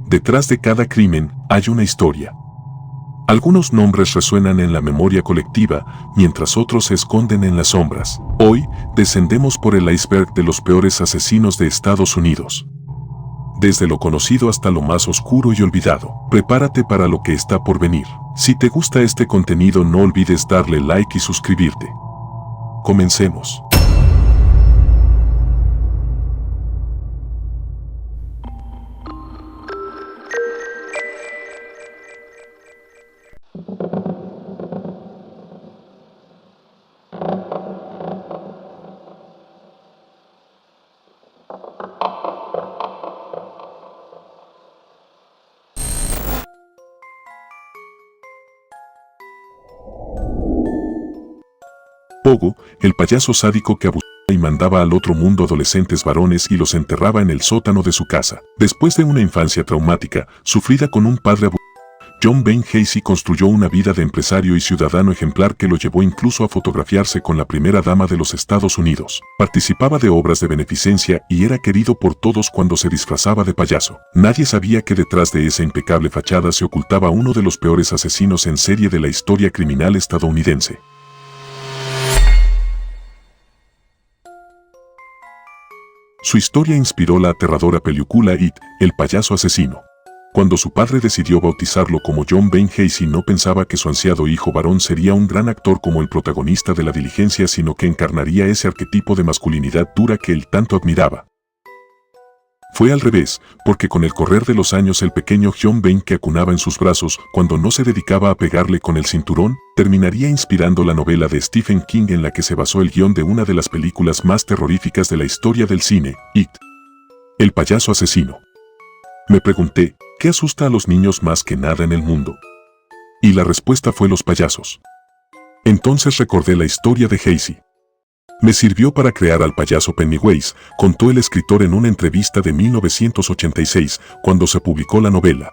Detrás de cada crimen hay una historia. Algunos nombres resuenan en la memoria colectiva, mientras otros se esconden en las sombras. Hoy, descendemos por el iceberg de los peores asesinos de Estados Unidos. Desde lo conocido hasta lo más oscuro y olvidado. Prepárate para lo que está por venir. Si te gusta este contenido, no olvides darle like y suscribirte. Comencemos. Pogo, el payaso sádico que abusaba y mandaba al otro mundo adolescentes varones y los enterraba en el sótano de su casa. Después de una infancia traumática, sufrida con un padre abusivo, John Wayne Gacy construyó una vida de empresario y ciudadano ejemplar que lo llevó incluso a fotografiarse con la primera dama de los Estados Unidos. Participaba de obras de beneficencia y era querido por todos cuando se disfrazaba de payaso. Nadie sabía que detrás de esa impecable fachada se ocultaba uno de los peores asesinos en serie de la historia criminal estadounidense. Su historia inspiró la aterradora película It, el payaso asesino. Cuando su padre decidió bautizarlo como John Wayne Gacy, no pensaba que su ansiado hijo varón sería un gran actor como el protagonista de La Diligencia, sino que encarnaría ese arquetipo de masculinidad dura que él tanto admiraba. Fue al revés, porque con el correr de los años el pequeño John Wayne que acunaba en sus brazos, cuando no se dedicaba a pegarle con el cinturón, terminaría inspirando la novela de Stephen King en la que se basó el guión de una de las películas más terroríficas de la historia del cine, It, el payaso asesino. Me pregunté, ¿qué asusta a los niños más que nada en el mundo? Y la respuesta fue los payasos. Entonces recordé la historia de Gacy. Me sirvió para crear al payaso Pennywise, contó el escritor en una entrevista de 1986, cuando se publicó la novela.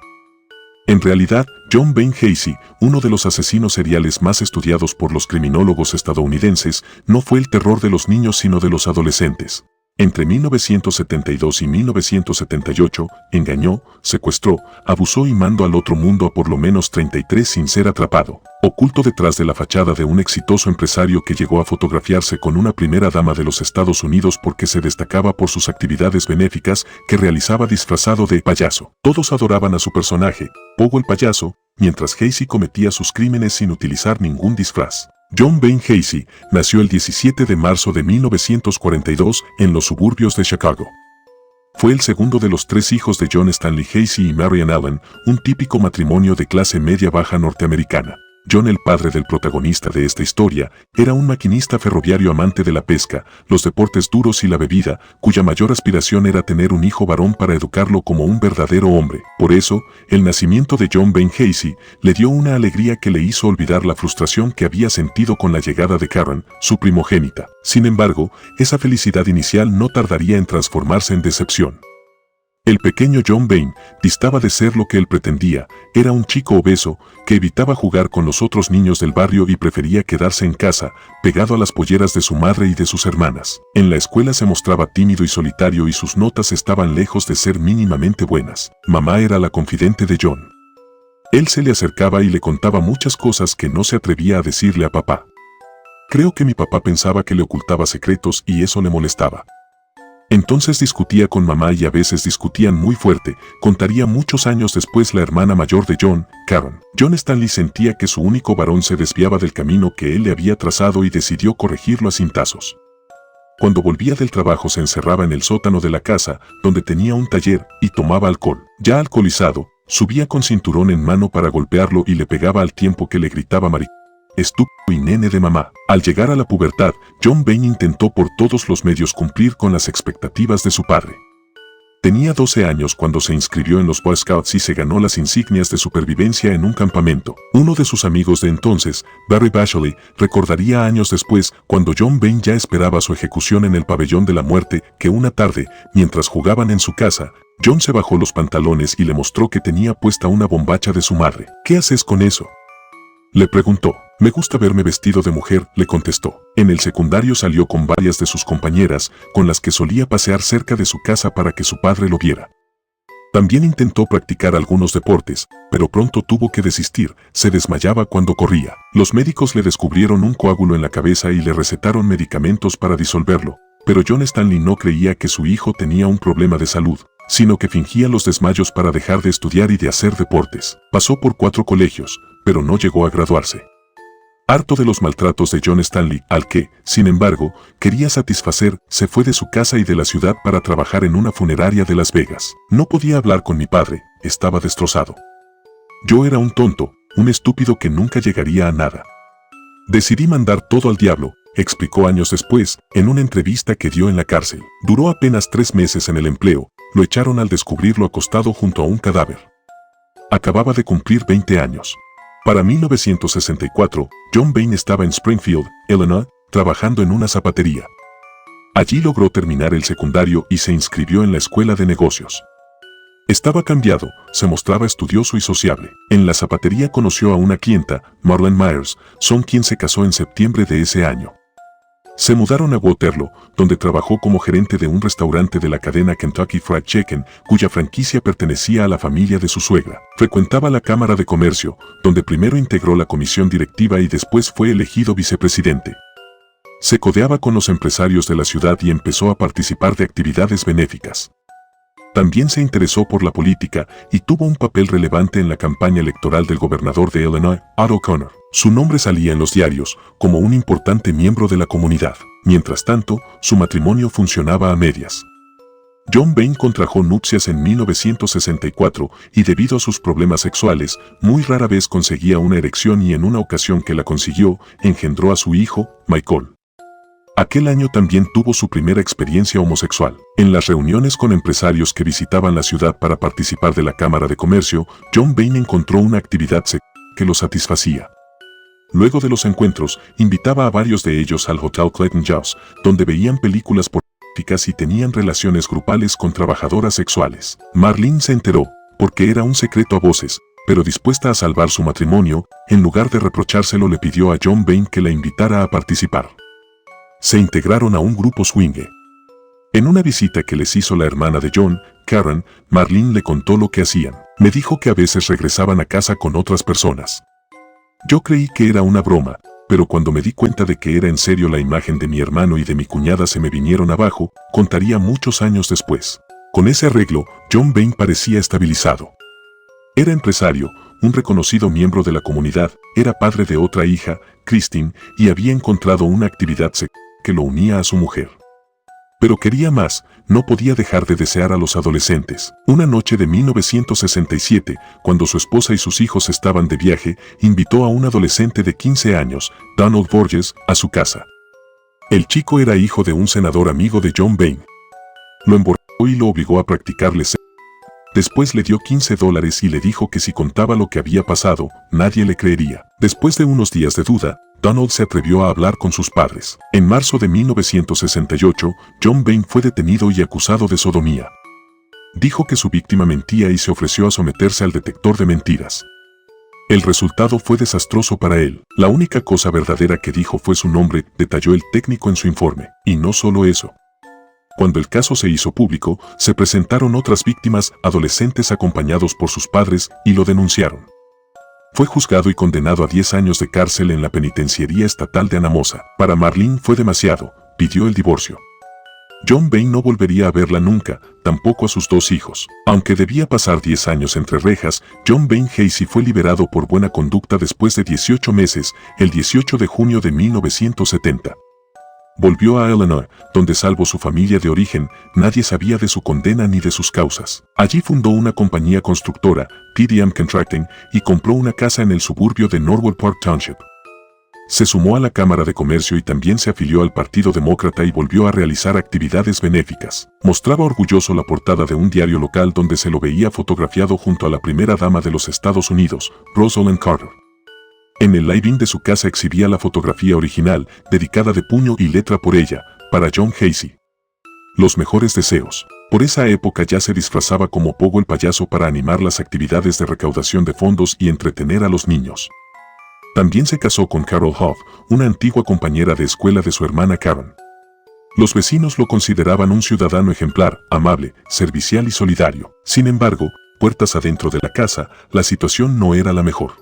En realidad, John Wayne Gacy, uno de los asesinos seriales más estudiados por los criminólogos estadounidenses, no fue el terror de los niños sino de los adolescentes. Entre 1972 y 1978, engañó, secuestró, abusó y mandó al otro mundo a por lo menos 33 sin ser atrapado. Oculto detrás de la fachada de un exitoso empresario que llegó a fotografiarse con una primera dama de los Estados Unidos porque se destacaba por sus actividades benéficas que realizaba disfrazado de payaso. Todos adoraban a su personaje, Pogo el payaso, mientras Gacy cometía sus crímenes sin utilizar ningún disfraz. John Wayne Gacy nació el 17 de marzo de 1942 en los suburbios de Chicago. Fue el segundo de los 3 hijos de John Stanley Gacy y Marian Allen, un típico matrimonio de clase media-baja norteamericana. John, el padre del protagonista de esta historia, era un maquinista ferroviario amante de la pesca, los deportes duros y la bebida, cuya mayor aspiración era tener un hijo varón para educarlo como un verdadero hombre. Por eso, el nacimiento de John Wayne Gacy le dio una alegría que le hizo olvidar la frustración que había sentido con la llegada de Karen, su primogénita. Sin embargo, esa felicidad inicial no tardaría en transformarse en decepción. El pequeño John Wayne distaba de ser lo que él pretendía, era un chico obeso que evitaba jugar con los otros niños del barrio y prefería quedarse en casa, pegado a las polleras de su madre y de sus hermanas. En la escuela se mostraba tímido y solitario y sus notas estaban lejos de ser mínimamente buenas. Mamá era la confidente de John. Él se le acercaba y le contaba muchas cosas que no se atrevía a decirle a papá. Creo que mi papá pensaba que le ocultaba secretos y eso le molestaba. Entonces discutía con mamá y a veces discutían muy fuerte. Contaría muchos años después la hermana mayor de John, Karen. John Stanley sentía que su único varón se desviaba del camino que él le había trazado y decidió corregirlo a cintazos. Cuando volvía del trabajo se encerraba en el sótano de la casa, donde tenía un taller, y tomaba alcohol. Ya alcoholizado, subía con cinturón en mano para golpearlo y le pegaba al tiempo que le gritaba maricón, estúpido y nene de mamá. Al llegar a la pubertad, John Wayne intentó por todos los medios cumplir con las expectativas de su padre. Tenía 12 años cuando se inscribió en los Boy Scouts y se ganó las insignias de supervivencia en un campamento. Uno de sus amigos de entonces, Barry Bashley, recordaría años después, cuando John Wayne ya esperaba su ejecución en el pabellón de la muerte, que una tarde, mientras jugaban en su casa, John se bajó los pantalones y le mostró que tenía puesta una bombacha de su madre. ¿Qué haces con eso?, le preguntó. Me gusta verme vestido de mujer, le contestó. En el secundario salió con varias de sus compañeras, con las que solía pasear cerca de su casa para que su padre lo viera. También intentó practicar algunos deportes, pero pronto tuvo que desistir, se desmayaba cuando corría. Los médicos le descubrieron un coágulo en la cabeza y le recetaron medicamentos para disolverlo, pero John Stanley no creía que su hijo tenía un problema de salud, sino que fingía los desmayos para dejar de estudiar y de hacer deportes. Pasó por 4 colegios, pero no llegó a graduarse. Harto de los maltratos de John Stanley, al que, sin embargo, quería satisfacer, se fue de su casa y de la ciudad para trabajar en una funeraria de Las Vegas. No podía hablar con mi padre, estaba destrozado. Yo era un tonto, un estúpido que nunca llegaría a nada. Decidí mandar todo al diablo, explicó años después, en una entrevista que dio en la cárcel. Duró apenas 3 meses en el empleo, lo echaron al descubrirlo acostado junto a un cadáver. Acababa de cumplir 20 años. Para 1964, John Bain estaba en Springfield, Illinois, trabajando en una zapatería. Allí logró terminar el secundario y se inscribió en la escuela de negocios. Estaba cambiado, se mostraba estudioso y sociable. En la zapatería conoció a una clienta, Marlene Myers, son quien se casó en septiembre de ese año. Se mudaron a Waterloo, donde trabajó como gerente de un restaurante de la cadena Kentucky Fried Chicken, cuya franquicia pertenecía a la familia de su suegra. Frecuentaba la Cámara de Comercio, donde primero integró la comisión directiva y después fue elegido vicepresidente. Se codeaba con los empresarios de la ciudad y empezó a participar de actividades benéficas. También se interesó por la política y tuvo un papel relevante en la campaña electoral del gobernador de Illinois, Otto Connor. Su nombre salía en los diarios como un importante miembro de la comunidad. Mientras tanto, su matrimonio funcionaba a medias. John Bain contrajo nupcias en 1964 y debido a sus problemas sexuales, muy rara vez conseguía una erección y en una ocasión que la consiguió, engendró a su hijo, Michael. Aquel año también tuvo su primera experiencia homosexual. En las reuniones con empresarios que visitaban la ciudad para participar de la Cámara de Comercio, John Bain encontró una actividad sexual que lo satisfacía. Luego de los encuentros, invitaba a varios de ellos al Hotel Clayton House, donde veían películas pornográficas y tenían relaciones grupales con trabajadoras sexuales. Marlene se enteró, porque era un secreto a voces, pero dispuesta a salvar su matrimonio, en lugar de reprochárselo le pidió a John Bain que la invitara a participar. Se integraron a un grupo swinger. En una visita que les hizo la hermana de John, Karen, Marlene le contó lo que hacían. Me dijo que a veces regresaban a casa con otras personas. Yo creí que era una broma, pero cuando me di cuenta de que era en serio la imagen de mi hermano y de mi cuñada se me vinieron abajo, contaría muchos años después. Con ese arreglo, John Bain parecía estabilizado. Era empresario, un reconocido miembro de la comunidad, era padre de otra hija, Christine, y había encontrado una actividad sexual que lo unía a su mujer. Pero quería más, no podía dejar de desear a los adolescentes. Una noche de 1967, cuando su esposa y sus hijos estaban de viaje, invitó a un adolescente de 15 años, Donald Borges, a su casa. El chico era hijo de un senador amigo de John Bain. Lo emborrachó y lo obligó a practicarle sexo. Después le dio $15 y le dijo que si contaba lo que había pasado, nadie le creería. Después de unos días de duda, Donald se atrevió a hablar con sus padres. En marzo de 1968, John Bain fue detenido y acusado de sodomía. Dijo que su víctima mentía y se ofreció a someterse al detector de mentiras. El resultado fue desastroso para él. La única cosa verdadera que dijo fue su nombre, detalló el técnico en su informe. Y no solo eso. Cuando el caso se hizo público, se presentaron otras víctimas, adolescentes acompañados por sus padres, y lo denunciaron. Fue juzgado y condenado a 10 años de cárcel en la penitenciaría estatal de Anamosa. Para Marlene fue demasiado, pidió el divorcio. John Bain no volvería a verla nunca, tampoco a sus 2 hijos. Aunque debía pasar 10 años entre rejas, John Bain Casey fue liberado por buena conducta después de 18 meses, el 18 de junio de 1970. Volvió a Illinois, donde salvo su familia de origen, nadie sabía de su condena ni de sus causas. Allí fundó una compañía constructora, PDM Contracting, y compró una casa en el suburbio de Norwood Park Township. Se sumó a la Cámara de Comercio y también se afilió al Partido Demócrata y volvió a realizar actividades benéficas. Mostraba orgulloso la portada de un diario local donde se lo veía fotografiado junto a la primera dama de los Estados Unidos, Rosalind Carter. En el living de su casa exhibía la fotografía original, dedicada de puño y letra por ella, para John Casey. Los mejores deseos. Por esa época ya se disfrazaba como Pogo el payaso para animar las actividades de recaudación de fondos y entretener a los niños. También se casó con Carol Hoff, una antigua compañera de escuela de su hermana Karen. Los vecinos lo consideraban un ciudadano ejemplar, amable, servicial y solidario. Sin embargo, puertas adentro de la casa, la situación no era la mejor.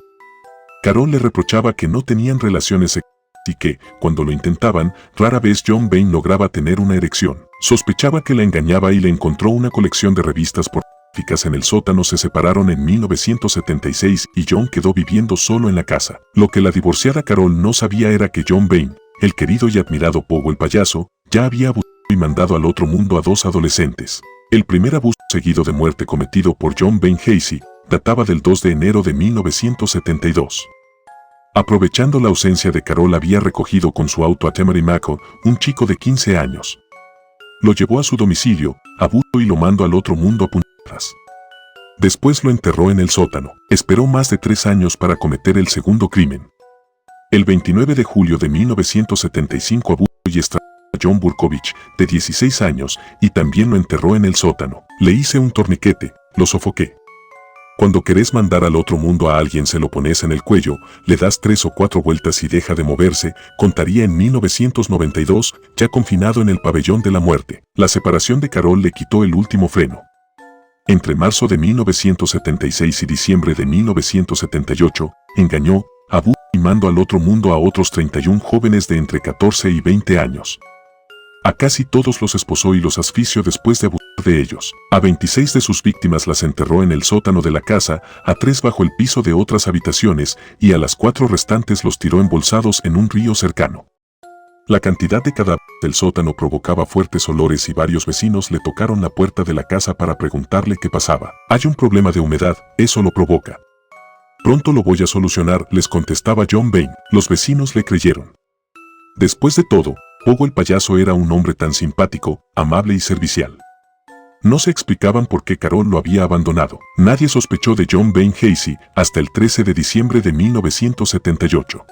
Carol le reprochaba que no tenían relaciones sexuales y que, cuando lo intentaban, rara vez John Bain lograba tener una erección. Sospechaba que la engañaba y le encontró una colección de revistas pornográficas en el sótano. Se separaron en 1976 y John quedó viviendo solo en la casa. Lo que la divorciada Carol no sabía era que John Bain, el querido y admirado Pogo el payaso, ya había abusado y mandado al otro mundo a 2 adolescentes. El primer abuso seguido de muerte cometido por John Bain Gacy databa del 2 de enero de 1972. Aprovechando la ausencia de Carol, había recogido con su auto a Temery Mako, un chico de 15 años. Lo llevó a su domicilio, abusó y lo mandó al otro mundo a puñaladas. Después lo enterró en el sótano. Esperó más de 3 años para cometer el segundo crimen. El 29 de julio de 1975 abusó y estranguló a John Burkovich, de 16 años, y también lo enterró en el sótano. Le hice un torniquete, lo sofoqué. Cuando querés mandar al otro mundo a alguien, se lo pones en el cuello, le das 3 o 4 vueltas y deja de moverse, contaría en 1992, ya confinado en el pabellón de la muerte. La separación de Carol le quitó el último freno. Entre marzo de 1976 y diciembre de 1978, engañó, abusó y mandó al otro mundo a otros 31 jóvenes de entre 14 y 20 años. A casi todos los esposó y los asfixió después de abusar de ellos. A 26 de sus víctimas las enterró en el sótano de la casa, a 3 bajo el piso de otras habitaciones y a las 4 restantes los tiró embolsados en un río cercano. La cantidad de cadáveres del sótano provocaba fuertes olores y varios vecinos le tocaron la puerta de la casa para preguntarle qué pasaba. Hay un problema de humedad, eso lo provoca. Pronto lo voy a solucionar, les contestaba John Bain. Los vecinos le creyeron. Después de todo, Pogo el payaso era un hombre tan simpático, amable y servicial. No se explicaban por qué Carol lo había abandonado. Nadie sospechó de John Bain Gacy hasta el 13 de diciembre de 1978.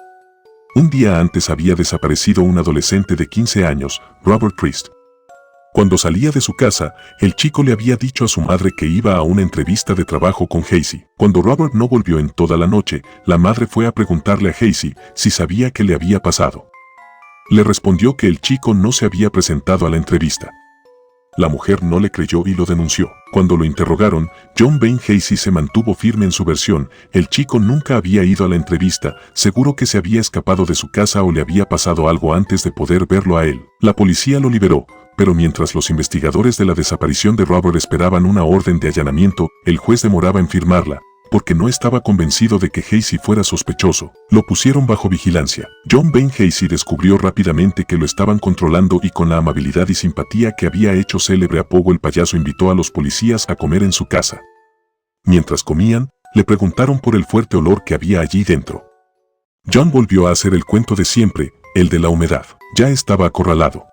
Un día antes había desaparecido un adolescente de 15 años, Robert Christ. Cuando salía de su casa, el chico le había dicho a su madre que iba a una entrevista de trabajo con Gacy. Cuando Robert no volvió en toda la noche, la madre fue a preguntarle a Gacy si sabía qué le había pasado. Le respondió que el chico no se había presentado a la entrevista. La mujer no le creyó y lo denunció. Cuando lo interrogaron, John Bain Gacy se mantuvo firme en su versión. El chico nunca había ido a la entrevista, seguro que se había escapado de su casa o le había pasado algo antes de poder verlo a él. La policía lo liberó, pero mientras los investigadores de la desaparición de Robert esperaban una orden de allanamiento, el juez demoraba en firmarla, porque no estaba convencido de que Gacy fuera sospechoso. Lo pusieron bajo vigilancia. John Bain Gacy descubrió rápidamente que lo estaban controlando y con la amabilidad y simpatía que había hecho célebre a Pogo el payaso invitó a los policías a comer en su casa. Mientras comían, le preguntaron por el fuerte olor que había allí dentro. John volvió a hacer el cuento de siempre, el de la humedad. Ya estaba acorralado.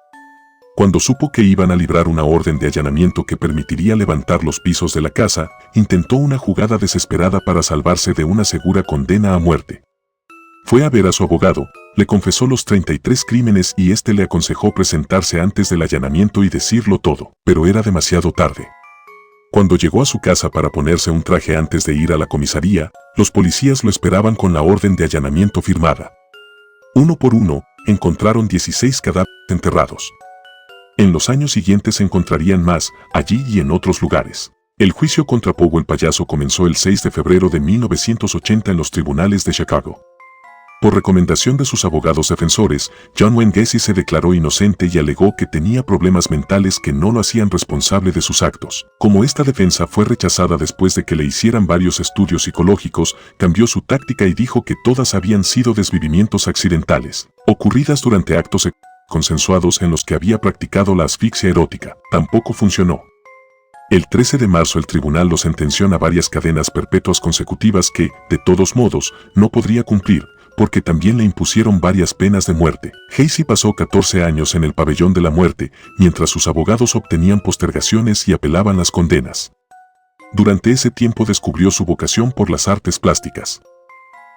Cuando supo que iban a librar una orden de allanamiento que permitiría levantar los pisos de la casa, intentó una jugada desesperada para salvarse de una segura condena a muerte. Fue a ver a su abogado, le confesó los 33 crímenes y este le aconsejó presentarse antes del allanamiento y decirlo todo, pero era demasiado tarde. Cuando llegó a su casa para ponerse un traje antes de ir a la comisaría, los policías lo esperaban con la orden de allanamiento firmada. Uno por uno, encontraron 16 cadáveres enterrados. En los años siguientes encontrarían más, allí y en otros lugares. El juicio contra Pogo el payaso comenzó el 6 de febrero de 1980 en los tribunales de Chicago. Por recomendación de sus abogados defensores, John Wayne Gacy se declaró inocente y alegó que tenía problemas mentales que no lo hacían responsable de sus actos. Como esta defensa fue rechazada después de que le hicieran varios estudios psicológicos, cambió su táctica y dijo que todas habían sido desvivimientos accidentales, ocurridas durante actos consensuados en los que había practicado la asfixia erótica. Tampoco funcionó. El 13 de marzo el tribunal lo sentenció a varias cadenas perpetuas consecutivas que, de todos modos, no podría cumplir, porque también le impusieron varias penas de muerte. Gacy pasó 14 años en el pabellón de la muerte, mientras sus abogados obtenían postergaciones y apelaban las condenas. Durante ese tiempo descubrió su vocación por las artes plásticas.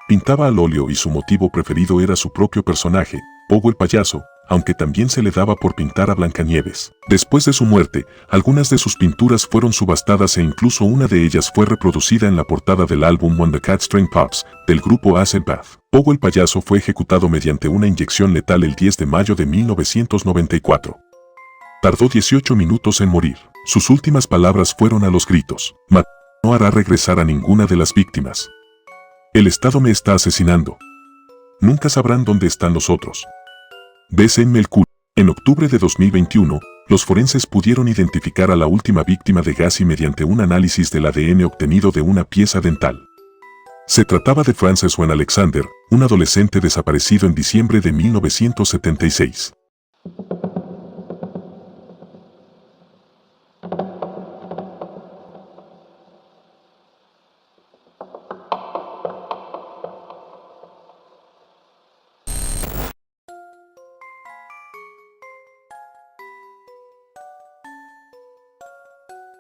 Pintaba al óleo y su motivo preferido era su propio personaje, Pogo el payaso, aunque también se le daba por pintar a Blancanieves. Después de su muerte, algunas de sus pinturas fueron subastadas e incluso una de ellas fue reproducida en la portada del álbum When the Cat String Pops, del grupo Acid Bath. Pogo el payaso fue ejecutado mediante una inyección letal el 10 de mayo de 1994. Tardó 18 minutos en morir. Sus últimas palabras fueron a los gritos. Matt no hará regresar a ninguna de las víctimas. El Estado me está asesinando. Nunca sabrán dónde están los otros. Bésenme el culo. En octubre de 2021, los forenses pudieron identificar a la última víctima de Gacy mediante un análisis del ADN obtenido de una pieza dental. Se trataba de Frances Wayne Alexander, un adolescente desaparecido en diciembre de 1976.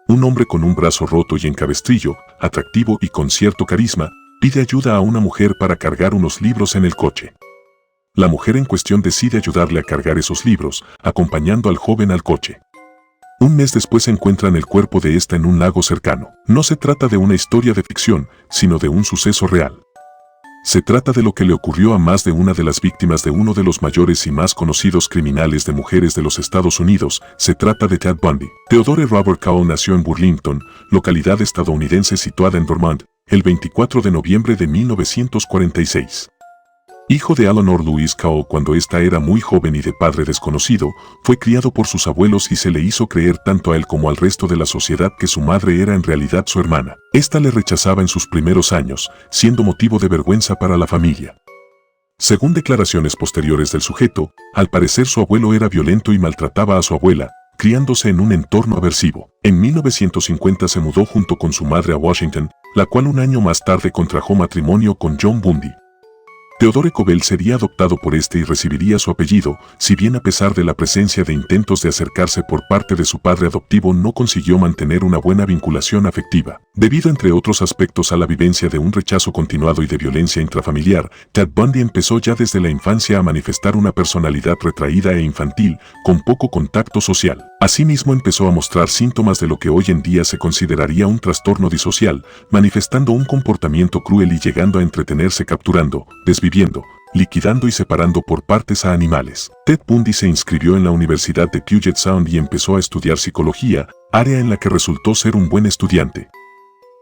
Un hombre con un brazo roto y en cabestrillo, atractivo y con cierto carisma, pide ayuda a una mujer para cargar unos libros en el coche. La mujer en cuestión decide ayudarle a cargar esos libros, acompañando al joven al coche. Un mes después encuentran el cuerpo de esta en un lago cercano. No se trata de una historia de ficción, sino de un suceso real. Se trata de lo que le ocurrió a más de una de las víctimas de uno de los mayores y más conocidos criminales de mujeres de los Estados Unidos. Se trata de Ted Bundy. Theodore Robert Cowell nació en Burlington, localidad estadounidense situada en Vermont, el 24 de noviembre de 1946. Hijo de Eleanor Louise Cowell cuando ésta era muy joven y de padre desconocido, fue criado por sus abuelos y se le hizo creer tanto a él como al resto de la sociedad que su madre era en realidad su hermana. Esta le rechazaba en sus primeros años, siendo motivo de vergüenza para la familia. Según declaraciones posteriores del sujeto, al parecer su abuelo era violento y maltrataba a su abuela, criándose en un entorno aversivo. En 1950 se mudó junto con su madre a Washington, la cual un año más tarde contrajo matrimonio con John Bundy. Theodore Cowell sería adoptado por este y recibiría su apellido, si bien a pesar de la presencia de intentos de acercarse por parte de su padre adoptivo no consiguió mantener una buena vinculación afectiva. Debido entre otros aspectos a la vivencia de un rechazo continuado y de violencia intrafamiliar, Ted Bundy empezó ya desde la infancia a manifestar una personalidad retraída e infantil, con poco contacto social. Asimismo empezó a mostrar síntomas de lo que hoy en día se consideraría un trastorno disocial, manifestando un comportamiento cruel y llegando a entretenerse capturando, desviviendo, liquidando y separando por partes a animales. Ted Bundy se inscribió en la Universidad de Puget Sound y empezó a estudiar psicología, área en la que resultó ser un buen estudiante.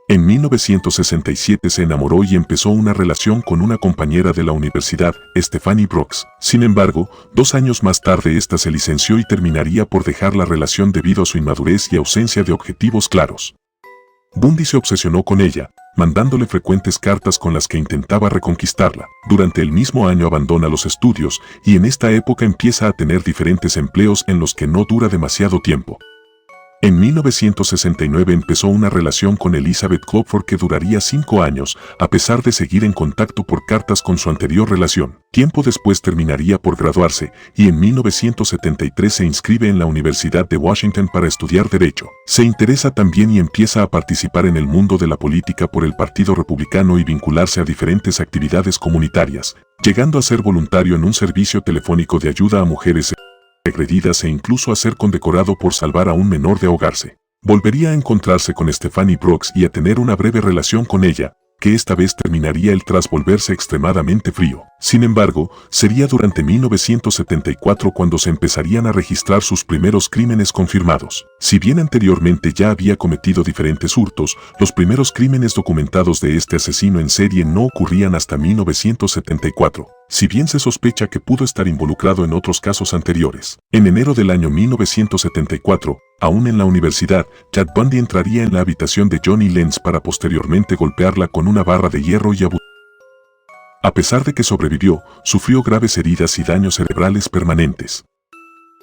En 1967 se enamoró y empezó una relación con una compañera de la universidad, Stephanie Brooks. Sin embargo, 2 años más tarde esta se licenció y terminaría por dejar la relación debido a su inmadurez y ausencia de objetivos claros. Bundy se obsesionó con ella, mandándole frecuentes cartas con las que intentaba reconquistarla. Durante el mismo año abandona los estudios y en esta época empieza a tener diferentes empleos en los que no dura demasiado tiempo. En 1969 empezó una relación con Elizabeth Crawford que duraría 5 años, a pesar de seguir en contacto por cartas con su anterior relación. Tiempo después terminaría por graduarse y en 1973 se inscribe en la Universidad de Washington para estudiar Derecho. Se interesa también y empieza a participar en el mundo de la política por el Partido Republicano y vincularse a diferentes actividades comunitarias, llegando a ser voluntario en un servicio telefónico de ayuda a mujeres agredidas e incluso a ser condecorado por salvar a un menor de ahogarse. Volvería a encontrarse con Stephanie Brooks y a tener una breve relación con ella, que esta vez terminaría él tras volverse extremadamente frío. Sin embargo, sería durante 1974 cuando se empezarían a registrar sus primeros crímenes confirmados. Si bien anteriormente ya había cometido diferentes hurtos, los primeros crímenes documentados de este asesino en serie no ocurrían hasta 1974. Si bien se sospecha que pudo estar involucrado en otros casos anteriores. En enero del año 1974, aún en la universidad, Ted Bundy entraría en la habitación de Johnny Lenz para posteriormente golpearla con una barra de hierro y abusarla. A pesar de que sobrevivió, sufrió graves heridas y daños cerebrales permanentes.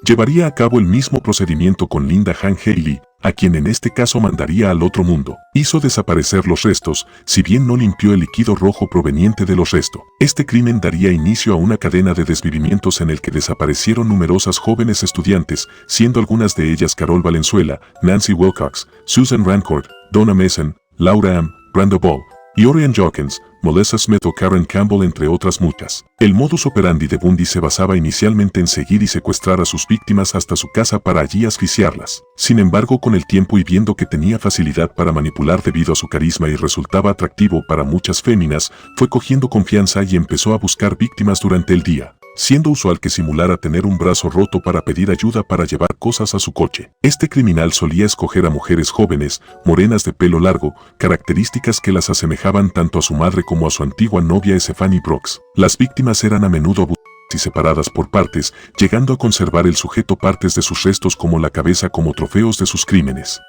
Llevaría a cabo el mismo procedimiento con Linda Han Haley, a quien en este caso mandaría al otro mundo. Hizo desaparecer los restos, si bien no limpió el líquido rojo proveniente de los restos. Este crimen daría inicio a una cadena de desvivimientos en el que desaparecieron numerosas jóvenes estudiantes, siendo algunas de ellas Carol Valenzuela, Nancy Wilcox, Susan Rancourt, Donna Mason, Laura M., Brenda Ball, y Orion Jawkins, Melissa Smith o Karen Campbell entre otras muchas. El modus operandi de Bundy se basaba inicialmente en seguir y secuestrar a sus víctimas hasta su casa para allí asfixiarlas. Sin embargo, con el tiempo y viendo que tenía facilidad para manipular debido a su carisma y resultaba atractivo para muchas féminas, fue cogiendo confianza y empezó a buscar víctimas durante el día. siendo usual que simulara tener un brazo roto para pedir ayuda para llevar cosas a su coche. Este criminal solía escoger a mujeres jóvenes, morenas de pelo largo, características que las asemejaban tanto a su madre como a su antigua novia Stephanie Brooks. Las víctimas eran a menudo abusadas y separadas por partes, llegando a conservar el sujeto partes de sus restos como la cabeza como trofeos de sus crímenes.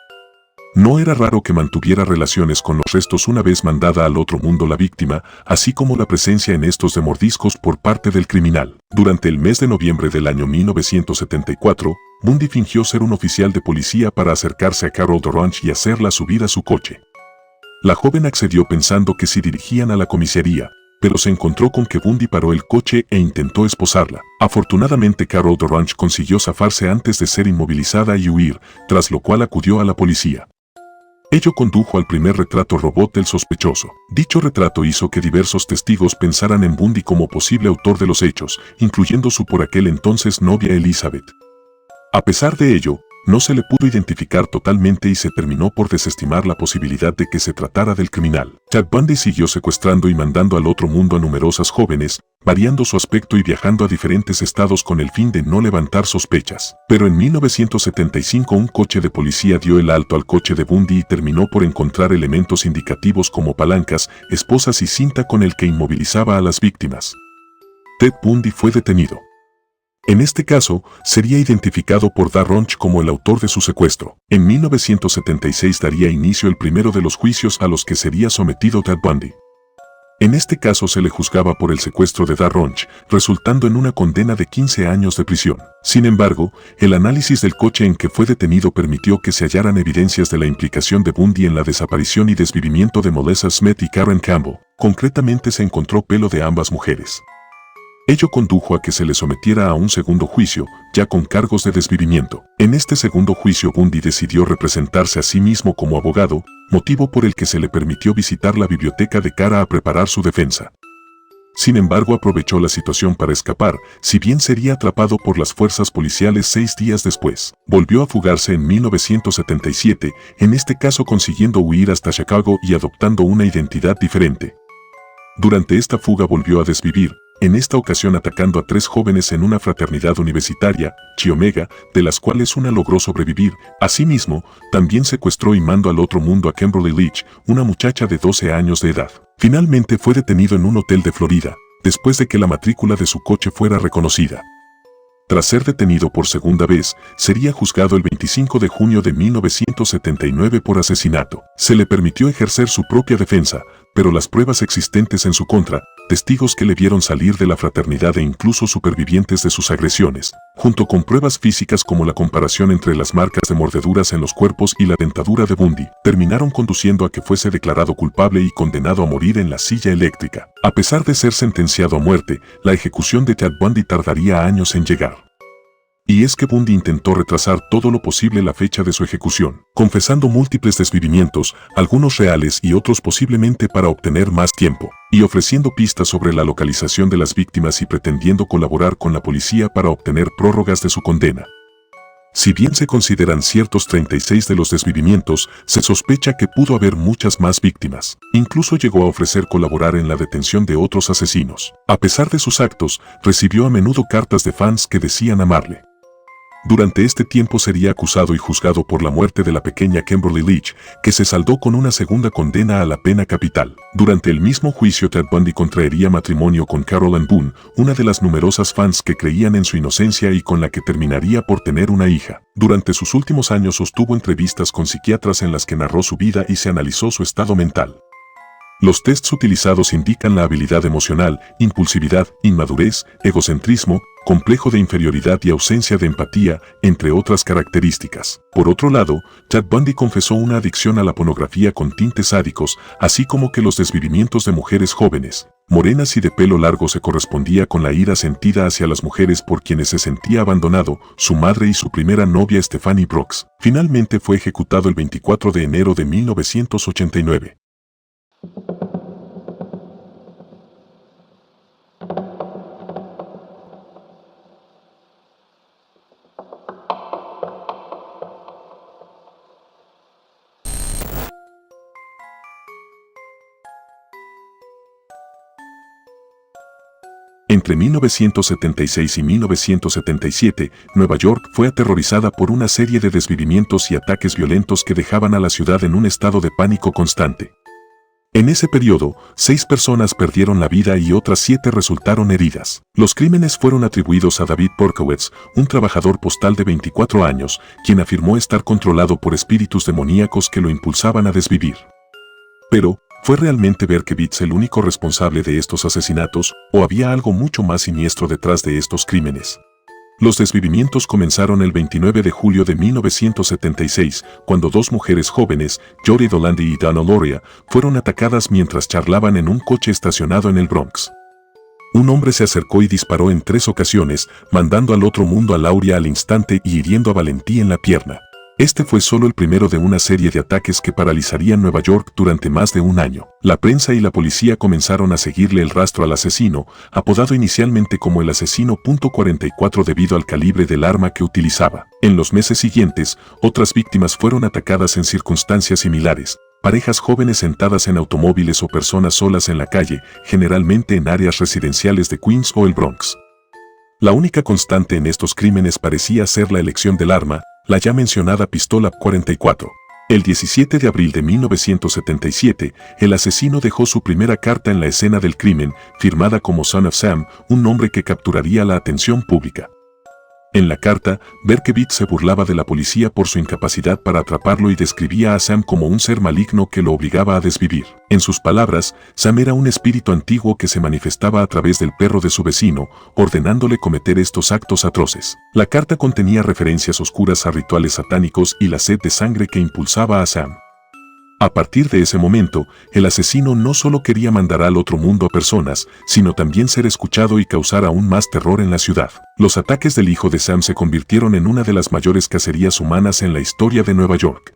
No era raro que mantuviera relaciones con los restos una vez mandada al otro mundo la víctima, así como la presencia en estos de mordiscos por parte del criminal. Durante el mes de noviembre del año 1974, Bundy fingió ser un oficial de policía para acercarse a Carol Dorange y hacerla subir a su coche. La joven accedió pensando que se dirigían a la comisaría, pero se encontró con que Bundy paró el coche e intentó esposarla. Afortunadamente Carol Dorange consiguió zafarse antes de ser inmovilizada y huir, tras lo cual acudió a la policía. Ello condujo al primer retrato robot del sospechoso. Dicho retrato hizo que diversos testigos pensaran en Bundy como posible autor de los hechos, incluyendo su por aquel entonces novia Elizabeth. A pesar de ello, no se le pudo identificar totalmente y se terminó por desestimar la posibilidad de que se tratara del criminal. Ted Bundy siguió secuestrando y mandando al otro mundo a numerosas jóvenes, variando su aspecto y viajando a diferentes estados con el fin de no levantar sospechas. Pero en 1975 un coche de policía dio el alto al coche de Bundy y terminó por encontrar elementos indicativos como palancas, esposas y cinta con el que inmovilizaba a las víctimas. Ted Bundy fue detenido. En este caso, sería identificado por Dorange como el autor de su secuestro. En 1976 daría inicio el primero de los juicios a los que sería sometido Ted Bundy. En este caso se le juzgaba por el secuestro de Dorange, resultando en una condena de 15 años de prisión. Sin embargo, el análisis del coche en que fue detenido permitió que se hallaran evidencias de la implicación de Bundy en la desaparición y desvivimiento de Melissa Smith y Karen Campbell. Concretamente se encontró pelo de ambas mujeres. Ello condujo a que se le sometiera a un segundo juicio, ya con cargos de desvivimiento. En este segundo juicio Bundy decidió representarse a sí mismo como abogado, motivo por el que se le permitió visitar la biblioteca de cara a preparar su defensa. Sin embargo, aprovechó la situación para escapar, si bien sería atrapado por las fuerzas policiales 6 días después. Volvió a fugarse en 1977, en este caso consiguiendo huir hasta Chicago y adoptando una identidad diferente. Durante esta fuga volvió a desvivir, en esta ocasión atacando a 3 jóvenes en una fraternidad universitaria, Chi Omega, de las cuales una logró sobrevivir. Asimismo, también secuestró y mandó al otro mundo a Kimberly Leach, una muchacha de 12 años de edad. Finalmente fue detenido en un hotel de Florida, después de que la matrícula de su coche fuera reconocida. Tras ser detenido por segunda vez, sería juzgado el 25 de junio de 1979 por asesinato. Se le permitió ejercer su propia defensa, pero las pruebas existentes en su contra, testigos que le vieron salir de la fraternidad e incluso supervivientes de sus agresiones, junto con pruebas físicas como la comparación entre las marcas de mordeduras en los cuerpos y la dentadura de Bundy, terminaron conduciendo a que fuese declarado culpable y condenado a morir en la silla eléctrica. A pesar de ser sentenciado a muerte, la ejecución de Ted Bundy tardaría años en llegar. Y es que Bundy intentó retrasar todo lo posible la fecha de su ejecución, confesando múltiples desvivimientos, algunos reales y otros posiblemente para obtener más tiempo, y ofreciendo pistas sobre la localización de las víctimas y pretendiendo colaborar con la policía para obtener prórrogas de su condena. Si bien se consideran ciertos 36 de los desvivimientos, se sospecha que pudo haber muchas más víctimas. Incluso llegó a ofrecer colaborar en la detención de otros asesinos. A pesar de sus actos, recibió a menudo cartas de fans que decían amarle. Durante este tiempo sería acusado y juzgado por la muerte de la pequeña Kimberly Leach, que se saldó con una segunda condena a la pena capital. Durante el mismo juicio Ted Bundy contraería matrimonio con Carol Ann Boone, una de las numerosas fans que creían en su inocencia y con la que terminaría por tener una hija. Durante sus últimos años sostuvo entrevistas con psiquiatras en las que narró su vida y se analizó su estado mental. Los tests utilizados indican la habilidad emocional, impulsividad, inmadurez, egocentrismo, complejo de inferioridad y ausencia de empatía, entre otras características. Por otro lado, Ted Bundy confesó una adicción a la pornografía con tintes sádicos, así como que los desvivimientos de mujeres jóvenes, morenas y de pelo largo se correspondía con la ira sentida hacia las mujeres por quienes se sentía abandonado, su madre y su primera novia Stephanie Brooks. Finalmente fue ejecutado el 24 de enero de 1989. Entre 1976 y 1977, Nueva York fue aterrorizada por una serie de desvivimientos y ataques violentos que dejaban a la ciudad en un estado de pánico constante. En ese periodo, 6 personas perdieron la vida y otras 7 resultaron heridas. Los crímenes fueron atribuidos a David Berkowitz, un trabajador postal de 24 años, quien afirmó estar controlado por espíritus demoníacos que lo impulsaban a desvivir. Pero, ¿fue realmente Berkowitz el único responsable de estos asesinatos, o había algo mucho más siniestro detrás de estos crímenes? Los desvivimientos comenzaron el 29 de julio de 1976, cuando 2 mujeres jóvenes, Jodi Dolandi y Donna Loria, fueron atacadas mientras charlaban en un coche estacionado en el Bronx. Un hombre se acercó y disparó en 3 ocasiones, mandando al otro mundo a Lauria al instante y hiriendo a Valentí en la pierna. Este fue solo el primero de una serie de ataques que paralizarían Nueva York durante más de un año. La prensa y la policía comenzaron a seguirle el rastro al asesino, apodado inicialmente como el asesino .44 debido al calibre del arma que utilizaba. En los meses siguientes, otras víctimas fueron atacadas en circunstancias similares. Parejas jóvenes sentadas en automóviles o personas solas en la calle, generalmente en áreas residenciales de Queens o el Bronx. La única constante en estos crímenes parecía ser la elección del arma, la ya mencionada pistola 44. El 17 de abril de 1977, el asesino dejó su primera carta en la escena del crimen, firmada como Son of Sam, un nombre que capturaría la atención pública. En la carta, Berkowitz se burlaba de la policía por su incapacidad para atraparlo y describía a Sam como un ser maligno que lo obligaba a desvivir. En sus palabras, Sam era un espíritu antiguo que se manifestaba a través del perro de su vecino, ordenándole cometer estos actos atroces. La carta contenía referencias oscuras a rituales satánicos y la sed de sangre que impulsaba a Sam. A partir de ese momento, el asesino no solo quería mandar al otro mundo a personas, sino también ser escuchado y causar aún más terror en la ciudad. Los ataques del hijo de Sam se convirtieron en una de las mayores cacerías humanas en la historia de Nueva York.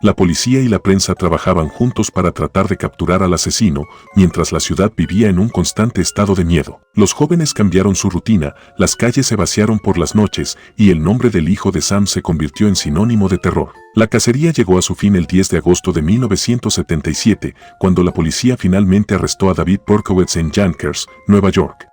La policía y la prensa trabajaban juntos para tratar de capturar al asesino, mientras la ciudad vivía en un constante estado de miedo. Los jóvenes cambiaron su rutina, las calles se vaciaron por las noches, y el nombre del hijo de Sam se convirtió en sinónimo de terror. La cacería llegó a su fin el 10 de agosto de 1977, cuando la policía finalmente arrestó a David Berkowitz en Yonkers, Nueva York.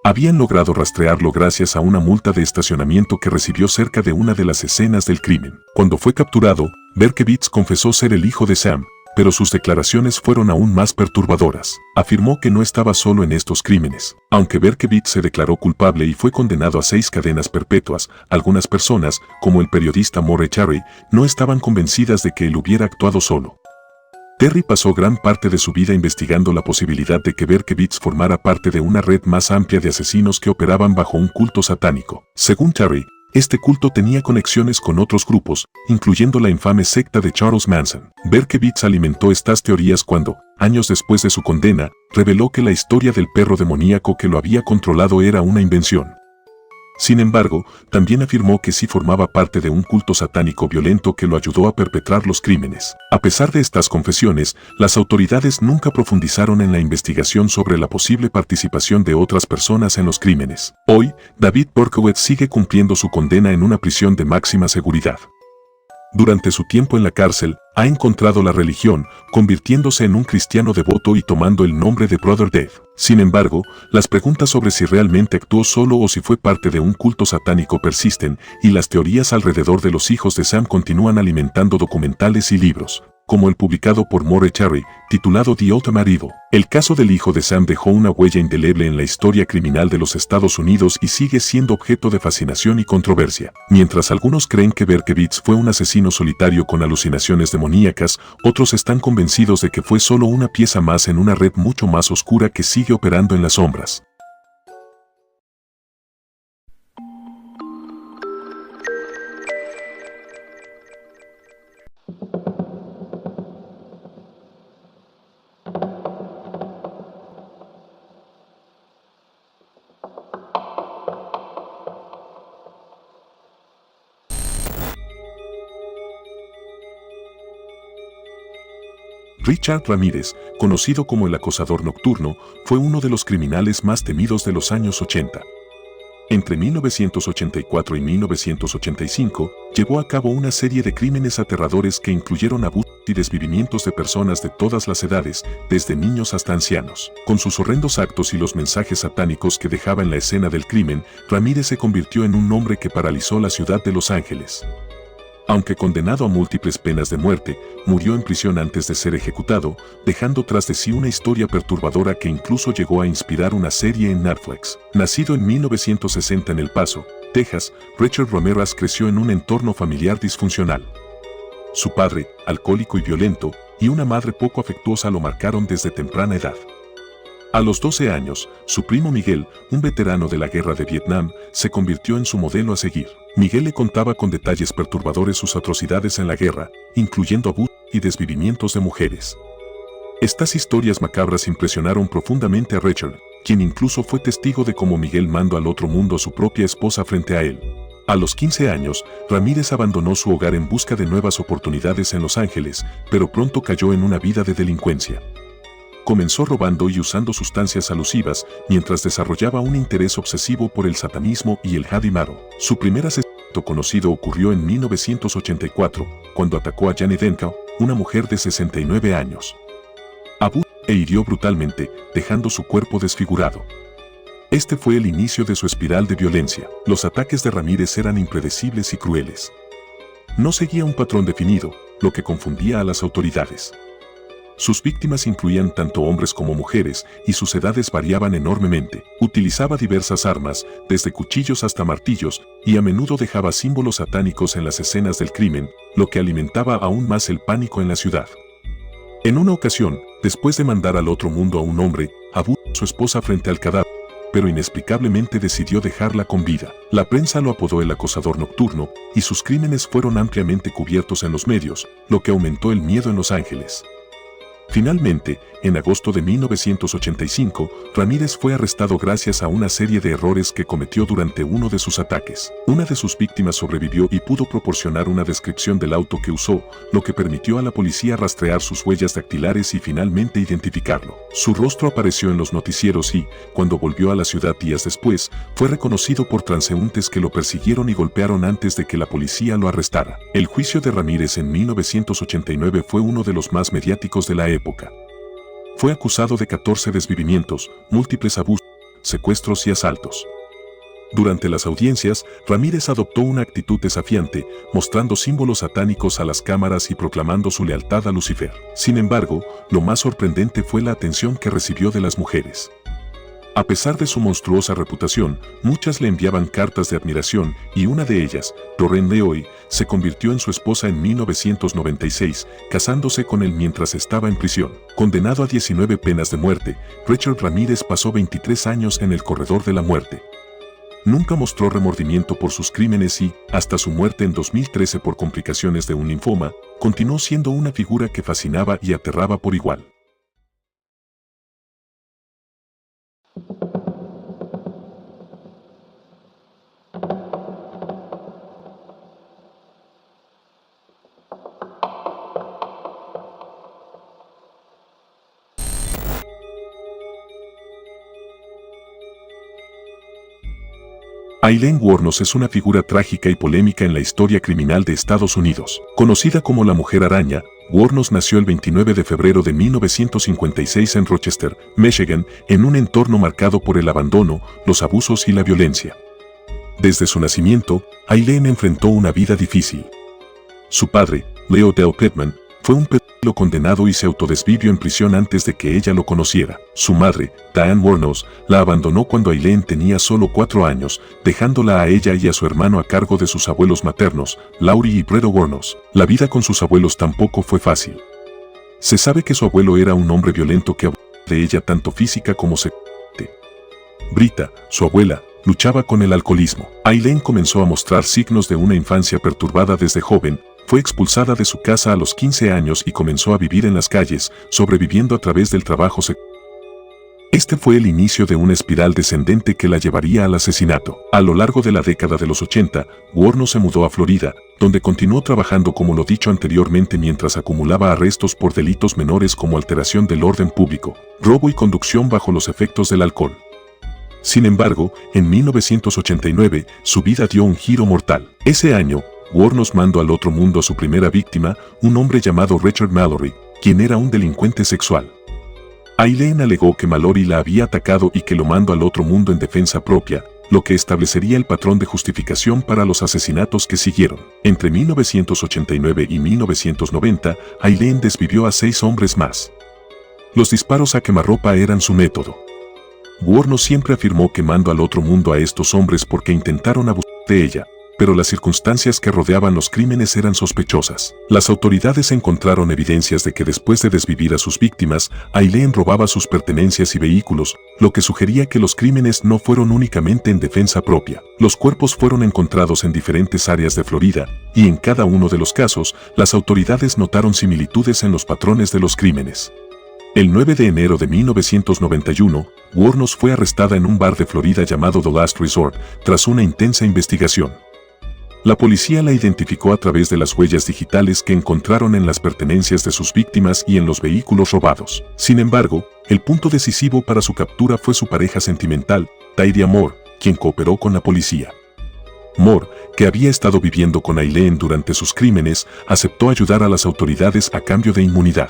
Habían logrado rastrearlo gracias a una multa de estacionamiento que recibió cerca de una de las escenas del crimen. Cuando fue capturado, Berkowitz confesó ser el hijo de Sam, pero sus declaraciones fueron aún más perturbadoras. Afirmó que no estaba solo en estos crímenes. Aunque Berkowitz se declaró culpable y fue condenado a 6 cadenas perpetuas, algunas personas, como el periodista Maureen Cherry, no estaban convencidas de que él hubiera actuado solo. Terry pasó gran parte de su vida investigando la posibilidad de que Berkowitz formara parte de una red más amplia de asesinos que operaban bajo un culto satánico. Según Terry, este culto tenía conexiones con otros grupos, incluyendo la infame secta de Charles Manson. Berkowitz alimentó estas teorías cuando, años después de su condena, reveló que la historia del perro demoníaco que lo había controlado era una invención. Sin embargo, también afirmó que sí formaba parte de un culto satánico violento que lo ayudó a perpetrar los crímenes. A pesar de estas confesiones, las autoridades nunca profundizaron en la investigación sobre la posible participación de otras personas en los crímenes. Hoy, David Berkowitz sigue cumpliendo su condena en una prisión de máxima seguridad. Durante su tiempo en la cárcel, ha encontrado la religión, convirtiéndose en un cristiano devoto y tomando el nombre de Brother Death. Sin embargo, las preguntas sobre si realmente actuó solo o si fue parte de un culto satánico persisten, y las teorías alrededor de los hijos de Sam continúan alimentando documentales y libros, como el publicado por Maureen Cherry, titulado The Ultimate Evil. El caso del hijo de Sam dejó una huella indeleble en la historia criminal de los Estados Unidos y sigue siendo objeto de fascinación y controversia. Mientras algunos creen que Berkowitz fue un asesino solitario con alucinaciones demoníacas, otros están convencidos de que fue solo una pieza más en una red mucho más oscura que sigue operando en las sombras. Richard Ramírez, conocido como el acosador nocturno, fue uno de los criminales más temidos de los años 80. Entre 1984 y 1985, llevó a cabo una serie de crímenes aterradores que incluyeron abusos y desvivimientos de personas de todas las edades, desde niños hasta ancianos. Con sus horrendos actos y los mensajes satánicos que dejaba en la escena del crimen, Ramírez se convirtió en un hombre que paralizó la ciudad de Los Ángeles. Aunque condenado a múltiples penas de muerte, murió en prisión antes de ser ejecutado, dejando tras de sí una historia perturbadora que incluso llegó a inspirar una serie en Netflix. Nacido en 1960 en El Paso, Texas, Richard Ramirez creció en un entorno familiar disfuncional. Su padre, alcohólico y violento, y una madre poco afectuosa lo marcaron desde temprana edad. A los 12 años, su primo Miguel, un veterano de la guerra de Vietnam, se convirtió en su modelo a seguir. Miguel le contaba con detalles perturbadores sus atrocidades en la guerra, incluyendo abusos y desvivimientos de mujeres. Estas historias macabras impresionaron profundamente a Richard, quien incluso fue testigo de cómo Miguel mandó al otro mundo a su propia esposa frente a él. A los 15 años, Ramírez abandonó su hogar en busca de nuevas oportunidades en Los Ángeles, pero pronto cayó en una vida de delincuencia. Comenzó robando y usando sustancias alusivas, mientras desarrollaba un interés obsesivo por el satanismo y el heavy metal. Su primer asesinato conocido ocurrió en 1984, cuando atacó a Janet Denka, una mujer de 69 años. Abusó e hirió brutalmente, dejando su cuerpo desfigurado. Este fue el inicio de su espiral de violencia. Los ataques de Ramírez eran impredecibles y crueles. No seguía un patrón definido, lo que confundía a las autoridades. Sus víctimas incluían tanto hombres como mujeres, y sus edades variaban enormemente. Utilizaba diversas armas, desde cuchillos hasta martillos, y a menudo dejaba símbolos satánicos en las escenas del crimen, lo que alimentaba aún más el pánico en la ciudad. En una ocasión, después de mandar al otro mundo a un hombre, abusó a su esposa frente al cadáver, pero inexplicablemente decidió dejarla con vida. La prensa lo apodó el acosador nocturno, y sus crímenes fueron ampliamente cubiertos en los medios, lo que aumentó el miedo en Los Ángeles. Finalmente, en agosto de 1985, Ramírez fue arrestado gracias a una serie de errores que cometió durante uno de sus ataques. Una de sus víctimas sobrevivió y pudo proporcionar una descripción del auto que usó, lo que permitió a la policía rastrear sus huellas dactilares y finalmente identificarlo. Su rostro apareció en los noticieros y, cuando volvió a la ciudad días después, fue reconocido por transeúntes que lo persiguieron y golpearon antes de que la policía lo arrestara. El juicio de Ramírez en 1989 fue uno de los más mediáticos de la época. Fue acusado de 14 desvivimientos, múltiples abusos, secuestros y asaltos. Durante las audiencias, Ramírez adoptó una actitud desafiante, mostrando símbolos satánicos a las cámaras y proclamando su lealtad a Lucifer. Sin embargo, lo más sorprendente fue la atención que recibió de las mujeres. A pesar de su monstruosa reputación, muchas le enviaban cartas de admiración y una de ellas, Doreen Leoy, se convirtió en su esposa en 1996, casándose con él mientras estaba en prisión. Condenado a 19 penas de muerte, Richard Ramírez pasó 23 años en el corredor de la muerte. Nunca mostró remordimiento por sus crímenes y, hasta su muerte en 2013 por complicaciones de un linfoma, continuó siendo una figura que fascinaba y aterraba por igual. Aileen Wuornos es una figura trágica y polémica en la historia criminal de Estados Unidos. Conocida como la Mujer Araña, Wuornos nació el 29 de febrero de 1956 en Rochester, Michigan, en un entorno marcado por el abandono, los abusos y la violencia. Desde su nacimiento, Aileen enfrentó una vida difícil. Su padre, Leo Dell Pittman, fue un pedófilo condenado y se autodesvivió en prisión antes de que ella lo conociera. Su madre, Diane Wuornos, la abandonó cuando Aileen tenía solo 4 años, dejándola a ella y a su hermano a cargo de sus abuelos maternos, Laurie y Brett Wuornos. La vida con sus abuelos tampoco fue fácil. Se sabe que su abuelo era un hombre violento que abusaba de ella tanto física como sexualmente. Brita, su abuela, luchaba con el alcoholismo. Aileen comenzó a mostrar signos de una infancia perturbada desde joven. Fue expulsada de su casa a los 15 años y comenzó a vivir en las calles, sobreviviendo a través del trabajo sexual. Este fue el inicio de una espiral descendente que la llevaría al asesinato. A lo largo de la década de los 80, Wuornos se mudó a Florida, donde continuó trabajando como lo dicho anteriormente mientras acumulaba arrestos por delitos menores como alteración del orden público, robo y conducción bajo los efectos del alcohol. Sin embargo, en 1989, su vida dio un giro mortal. Ese año, Wuornos mandó al otro mundo a su primera víctima, un hombre llamado Richard Mallory, quien era un delincuente sexual. Aileen alegó que Mallory la había atacado y que lo mandó al otro mundo en defensa propia, lo que establecería el patrón de justificación para los asesinatos que siguieron. Entre 1989 y 1990, Aileen desvivió a 6 hombres más. Los disparos a quemarropa eran su método. Wuornos siempre afirmó que mandó al otro mundo a estos hombres porque intentaron abusar de ella, pero las circunstancias que rodeaban los crímenes eran sospechosas. Las autoridades encontraron evidencias de que después de desvivir a sus víctimas, Aileen robaba sus pertenencias y vehículos, lo que sugería que los crímenes no fueron únicamente en defensa propia. Los cuerpos fueron encontrados en diferentes áreas de Florida, y en cada uno de los casos, las autoridades notaron similitudes en los patrones de los crímenes. El 9 de enero de 1991, Wuornos fue arrestada en un bar de Florida llamado The Last Resort, tras una intensa investigación. La policía la identificó a través de las huellas digitales que encontraron en las pertenencias de sus víctimas y en los vehículos robados. Sin embargo, el punto decisivo para su captura fue su pareja sentimental, Tyria Moore, quien cooperó con la policía. Moore, que había estado viviendo con Aileen durante sus crímenes, aceptó ayudar a las autoridades a cambio de inmunidad.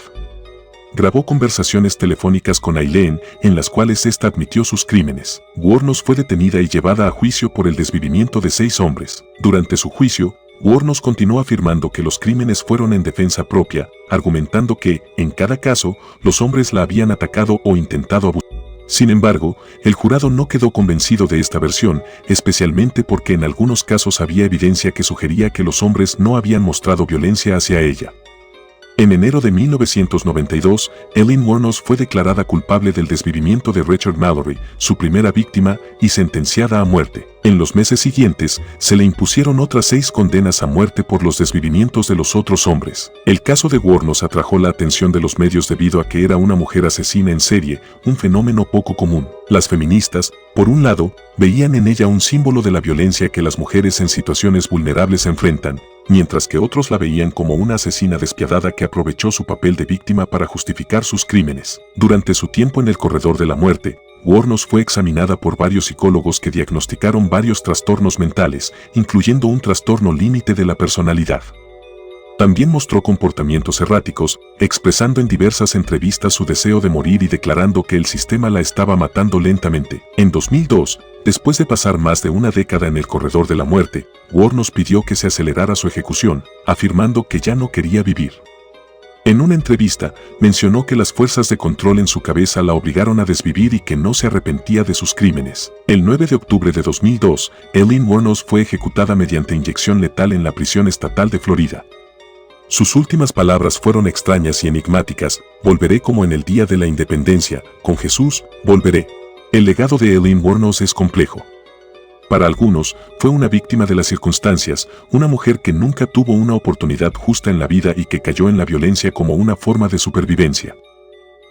Grabó conversaciones telefónicas con Aileen en las cuales ésta admitió sus crímenes. Wuornos fue detenida y llevada a juicio por el desvivimiento de 6 hombres. Durante su juicio, Wuornos continuó afirmando que los crímenes fueron en defensa propia, argumentando que, en cada caso, los hombres la habían atacado o intentado abusar. Sin embargo, el jurado no quedó convencido de esta versión, especialmente porque en algunos casos había evidencia que sugería que los hombres no habían mostrado violencia hacia ella. En enero de 1992, Aileen Wuornos fue declarada culpable del desvivimiento de Richard Mallory, su primera víctima, y sentenciada a muerte. En los meses siguientes, se le impusieron otras 6 condenas a muerte por los desvivimientos de los otros hombres. El caso de Wuornos atrajo la atención de los medios debido a que era una mujer asesina en serie, un fenómeno poco común. Las feministas, por un lado, veían en ella un símbolo de la violencia que las mujeres en situaciones vulnerables enfrentan, mientras que otros la veían como una asesina despiadada que aprovechó su papel de víctima para justificar sus crímenes. Durante su tiempo en el corredor de la muerte, Wuornos fue examinada por varios psicólogos que diagnosticaron varios trastornos mentales, incluyendo un trastorno límite de la personalidad. También mostró comportamientos erráticos, expresando en diversas entrevistas su deseo de morir y declarando que el sistema la estaba matando lentamente. En 2002, después de pasar más de una década en el corredor de la muerte, Wuornos pidió que se acelerara su ejecución, afirmando que ya no quería vivir. En una entrevista, mencionó que las fuerzas de control en su cabeza la obligaron a desvivir y que no se arrepentía de sus crímenes. El 9 de octubre de 2002, Aileen Wuornos fue ejecutada mediante inyección letal en la prisión estatal de Florida. Sus últimas palabras fueron extrañas y enigmáticas: volveré como en el día de la independencia, con Jesús, volveré. El legado de Aileen Wuornos es complejo. Para algunos, fue una víctima de las circunstancias, una mujer que nunca tuvo una oportunidad justa en la vida y que cayó en la violencia como una forma de supervivencia.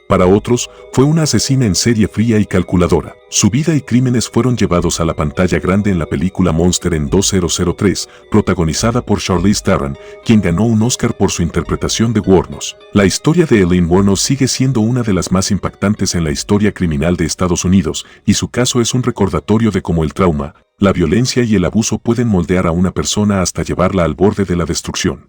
Para otros, fue una asesina en serie fría y calculadora. Su vida y crímenes fueron llevados a la pantalla grande en la película Monster en 2003, protagonizada por Charlize Theron, quien ganó un Oscar por su interpretación de Wuornos. La historia de Aileen Wuornos sigue siendo una de las más impactantes en la historia criminal de Estados Unidos, y su caso es un recordatorio de cómo el trauma, la violencia y el abuso pueden moldear a una persona hasta llevarla al borde de la destrucción.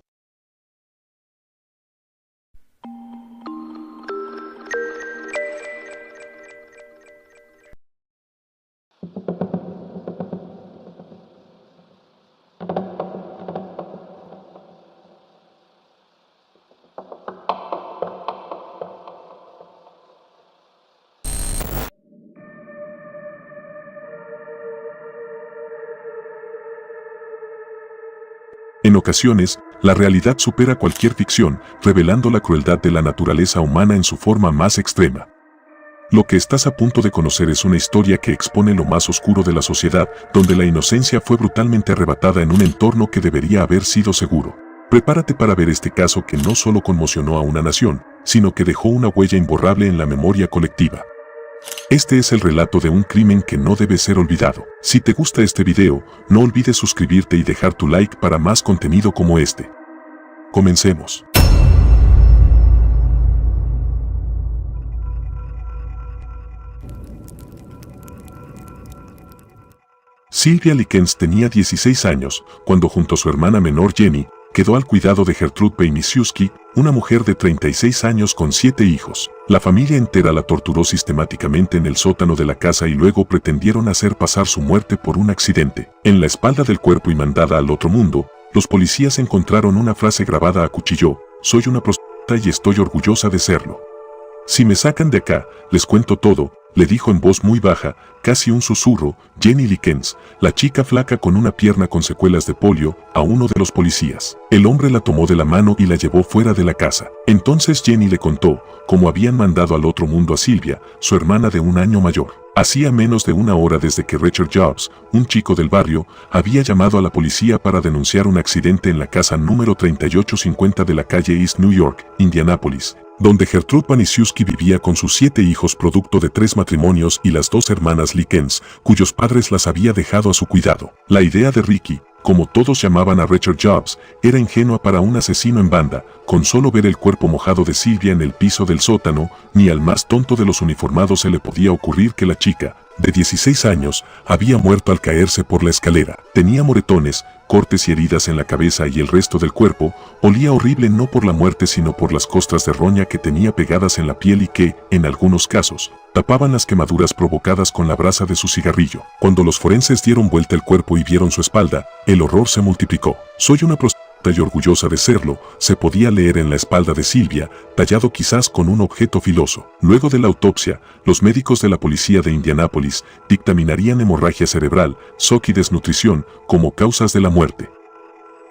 En ocasiones, la realidad supera cualquier ficción, revelando la crueldad de la naturaleza humana en su forma más extrema. Lo que estás a punto de conocer es una historia que expone lo más oscuro de la sociedad, donde la inocencia fue brutalmente arrebatada en un entorno que debería haber sido seguro. Prepárate para ver este caso que no solo conmocionó a una nación, sino que dejó una huella imborrable en la memoria colectiva. Este es el relato de un crimen que no debe ser olvidado. Si te gusta este video, no olvides suscribirte y dejar tu like para más contenido como este. Comencemos. Sylvia Likens tenía 16 años, cuando junto a su hermana menor Jenny, quedó al cuidado de Gertrude Pejmisiewski, una mujer de 36 años con 7 hijos. La familia entera la torturó sistemáticamente en el sótano de la casa y luego pretendieron hacer pasar su muerte por un accidente. En la espalda del cuerpo y mandada al otro mundo, los policías encontraron una frase grabada a cuchillo: «Soy una prostituta y estoy orgullosa de serlo. Si me sacan de acá, les cuento todo», le dijo en voz muy baja, casi un susurro, Jenny Likens, la chica flaca con una pierna con secuelas de polio, a uno de los policías. El hombre la tomó de la mano y la llevó fuera de la casa. Entonces Jenny le contó cómo habían mandado al otro mundo a Sylvia, su hermana de un año mayor. Hacía menos de una hora desde que Richard Jobs, un chico del barrio, había llamado a la policía para denunciar un accidente en la casa número 3850 de la calle East New York, Indianápolis, donde Gertrude Pejmisiewski vivía con sus 7 hijos producto de 3 matrimonios y las 2 hermanas Likens, cuyos padres las había dejado a su cuidado. La idea de Ricky, como todos llamaban a Richard Jobs, era ingenua para un asesino en banda. Con solo ver el cuerpo mojado de Sylvia en el piso del sótano, ni al más tonto de los uniformados se le podía ocurrir que la chica, de 16 años, había muerto al caerse por la escalera. Tenía moretones, cortes y heridas en la cabeza y el resto del cuerpo. Olía horrible no por la muerte sino por las costras de roña que tenía pegadas en la piel y que, en algunos casos, tapaban las quemaduras provocadas con la brasa de su cigarrillo. Cuando los forenses dieron vuelta el cuerpo y vieron su espalda, el horror se multiplicó. «Soy una prostituta y orgullosa de serlo», se podía leer en la espalda de Sylvia, tallado quizás con un objeto filoso. Luego de la autopsia, los médicos de la policía de Indianápolis dictaminarían hemorragia cerebral, shock y desnutrición como causas de la muerte.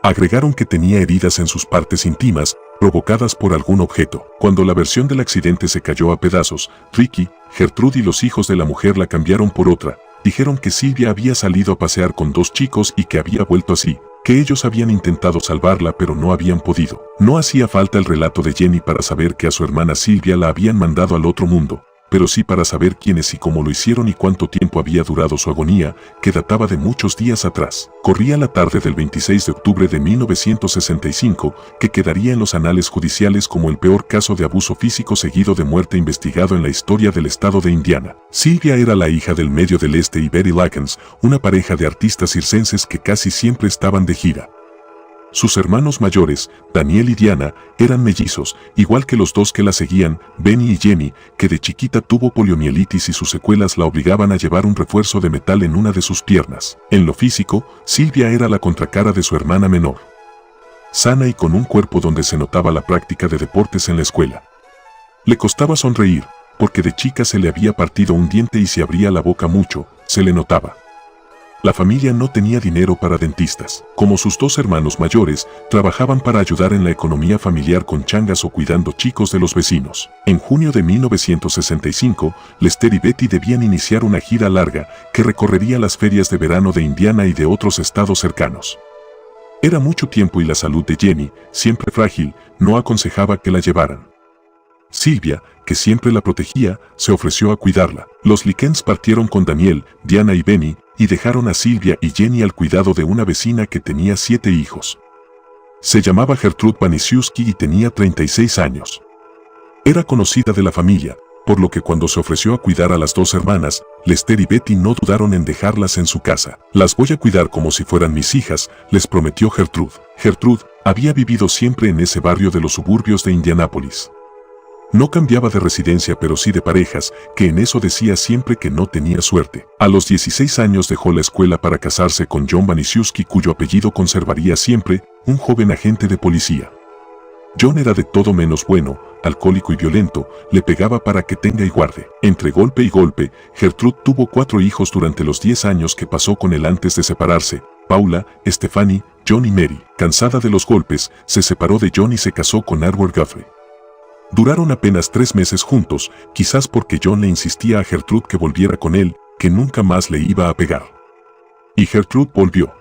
Agregaron que tenía heridas en sus partes íntimas, provocadas por algún objeto. Cuando la versión del accidente se cayó a pedazos, Ricky, Gertrude y los hijos de la mujer la cambiaron por otra. Dijeron que Sylvia había salido a pasear con 2 chicos y que había vuelto así, que ellos habían intentado salvarla pero no habían podido. No hacía falta el relato de Jenny para saber que a su hermana Sylvia la habían mandado al otro mundo, pero sí para saber quiénes y cómo lo hicieron y cuánto tiempo había durado su agonía, que databa de muchos días atrás. Corría la tarde del 26 de octubre de 1965, que quedaría en los anales judiciales como el peor caso de abuso físico seguido de muerte investigado en la historia del estado de Indiana. Sylvia era la hija del Medio del Este y Betty Likens, una pareja de artistas circenses que casi siempre estaban de gira. Sus hermanos mayores, Daniel y Diana, eran mellizos, igual que los 2 que la seguían, Benny y Jenny, que de chiquita tuvo poliomielitis y sus secuelas la obligaban a llevar un refuerzo de metal en una de sus piernas. En lo físico, Sylvia era la contracara de su hermana menor. Sana y con un cuerpo donde se notaba la práctica de deportes en la escuela. Le costaba sonreír, porque de chica se le había partido un diente y si abría la boca mucho, se le notaba. La familia no tenía dinero para dentistas. Como sus 2 hermanos mayores, trabajaban para ayudar en la economía familiar con changas o cuidando chicos de los vecinos. En junio de 1965, Lester y Betty debían iniciar una gira larga que recorrería las ferias de verano de Indiana y de otros estados cercanos. Era mucho tiempo y la salud de Jenny, siempre frágil, no aconsejaba que la llevaran. Sylvia, que siempre la protegía, se ofreció a cuidarla. Los Likens partieron con Daniel, Diana y Benny, y dejaron a Sylvia y Jenny al cuidado de una vecina que tenía 7 hijos. Se llamaba Gertrude Pejmisiewski y tenía 36 años. Era conocida de la familia, por lo que cuando se ofreció a cuidar a las 2 hermanas, Lester y Betty no dudaron en dejarlas en su casa. «Las voy a cuidar como si fueran mis hijas», les prometió Gertrude. Gertrude había vivido siempre en ese barrio de los suburbios de Indianápolis. No cambiaba de residencia pero sí de parejas, que en eso decía siempre que no tenía suerte. A los 16 años dejó la escuela para casarse con John Pejmisiewski, cuyo apellido conservaría siempre, un joven agente de policía. John era de todo menos bueno, alcohólico y violento, le pegaba para que tenga y guarde. Entre golpe y golpe, Gertrude tuvo 4 hijos durante los 10 años que pasó con él antes de separarse: Paula, Stephanie, John y Mary. Cansada de los golpes, se separó de John y se casó con Edward Guthrie. Duraron apenas 3 meses juntos, quizás porque John le insistía a Gertrude que volviera con él, que nunca más le iba a pegar. Y Gertrude volvió.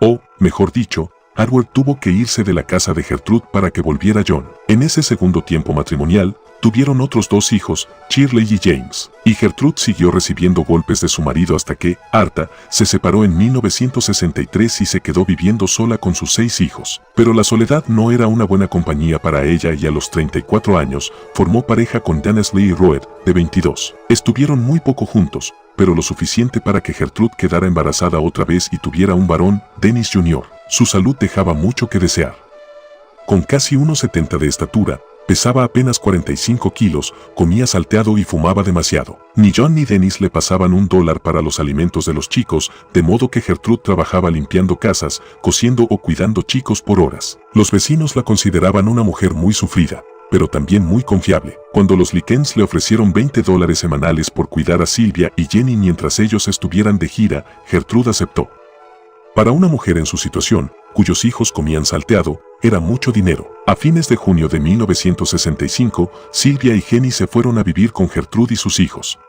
O, mejor dicho, Edward tuvo que irse de la casa de Gertrude para que volviera John. En ese segundo tiempo matrimonial, tuvieron otros 2 hijos, Shirley y James. Y Gertrude siguió recibiendo golpes de su marido hasta que, harta, se separó en 1963 y se quedó viviendo sola con sus 6 hijos. Pero la soledad no era una buena compañía para ella y a los 34 años, formó pareja con Dennis Lee Roed, de 22. Estuvieron muy poco juntos, pero lo suficiente para que Gertrude quedara embarazada otra vez y tuviera un varón, Dennis Jr. Su salud dejaba mucho que desear. Con casi 1,70 de estatura, pesaba apenas 45 kilos, comía salteado y fumaba demasiado. Ni John ni Dennis le pasaban $1 para los alimentos de los chicos, de modo que Gertrude trabajaba limpiando casas, cosiendo o cuidando chicos por horas. Los vecinos la consideraban una mujer muy sufrida, pero también muy confiable. Cuando los Likens le ofrecieron $20 semanales por cuidar a Sylvia y Jenny mientras ellos estuvieran de gira, Gertrude aceptó. Para una mujer en su situación, cuyos hijos comían salteado, era mucho dinero. A fines de junio de 1965, Sylvia y Jenny se fueron a vivir con Gertrude y sus hijos.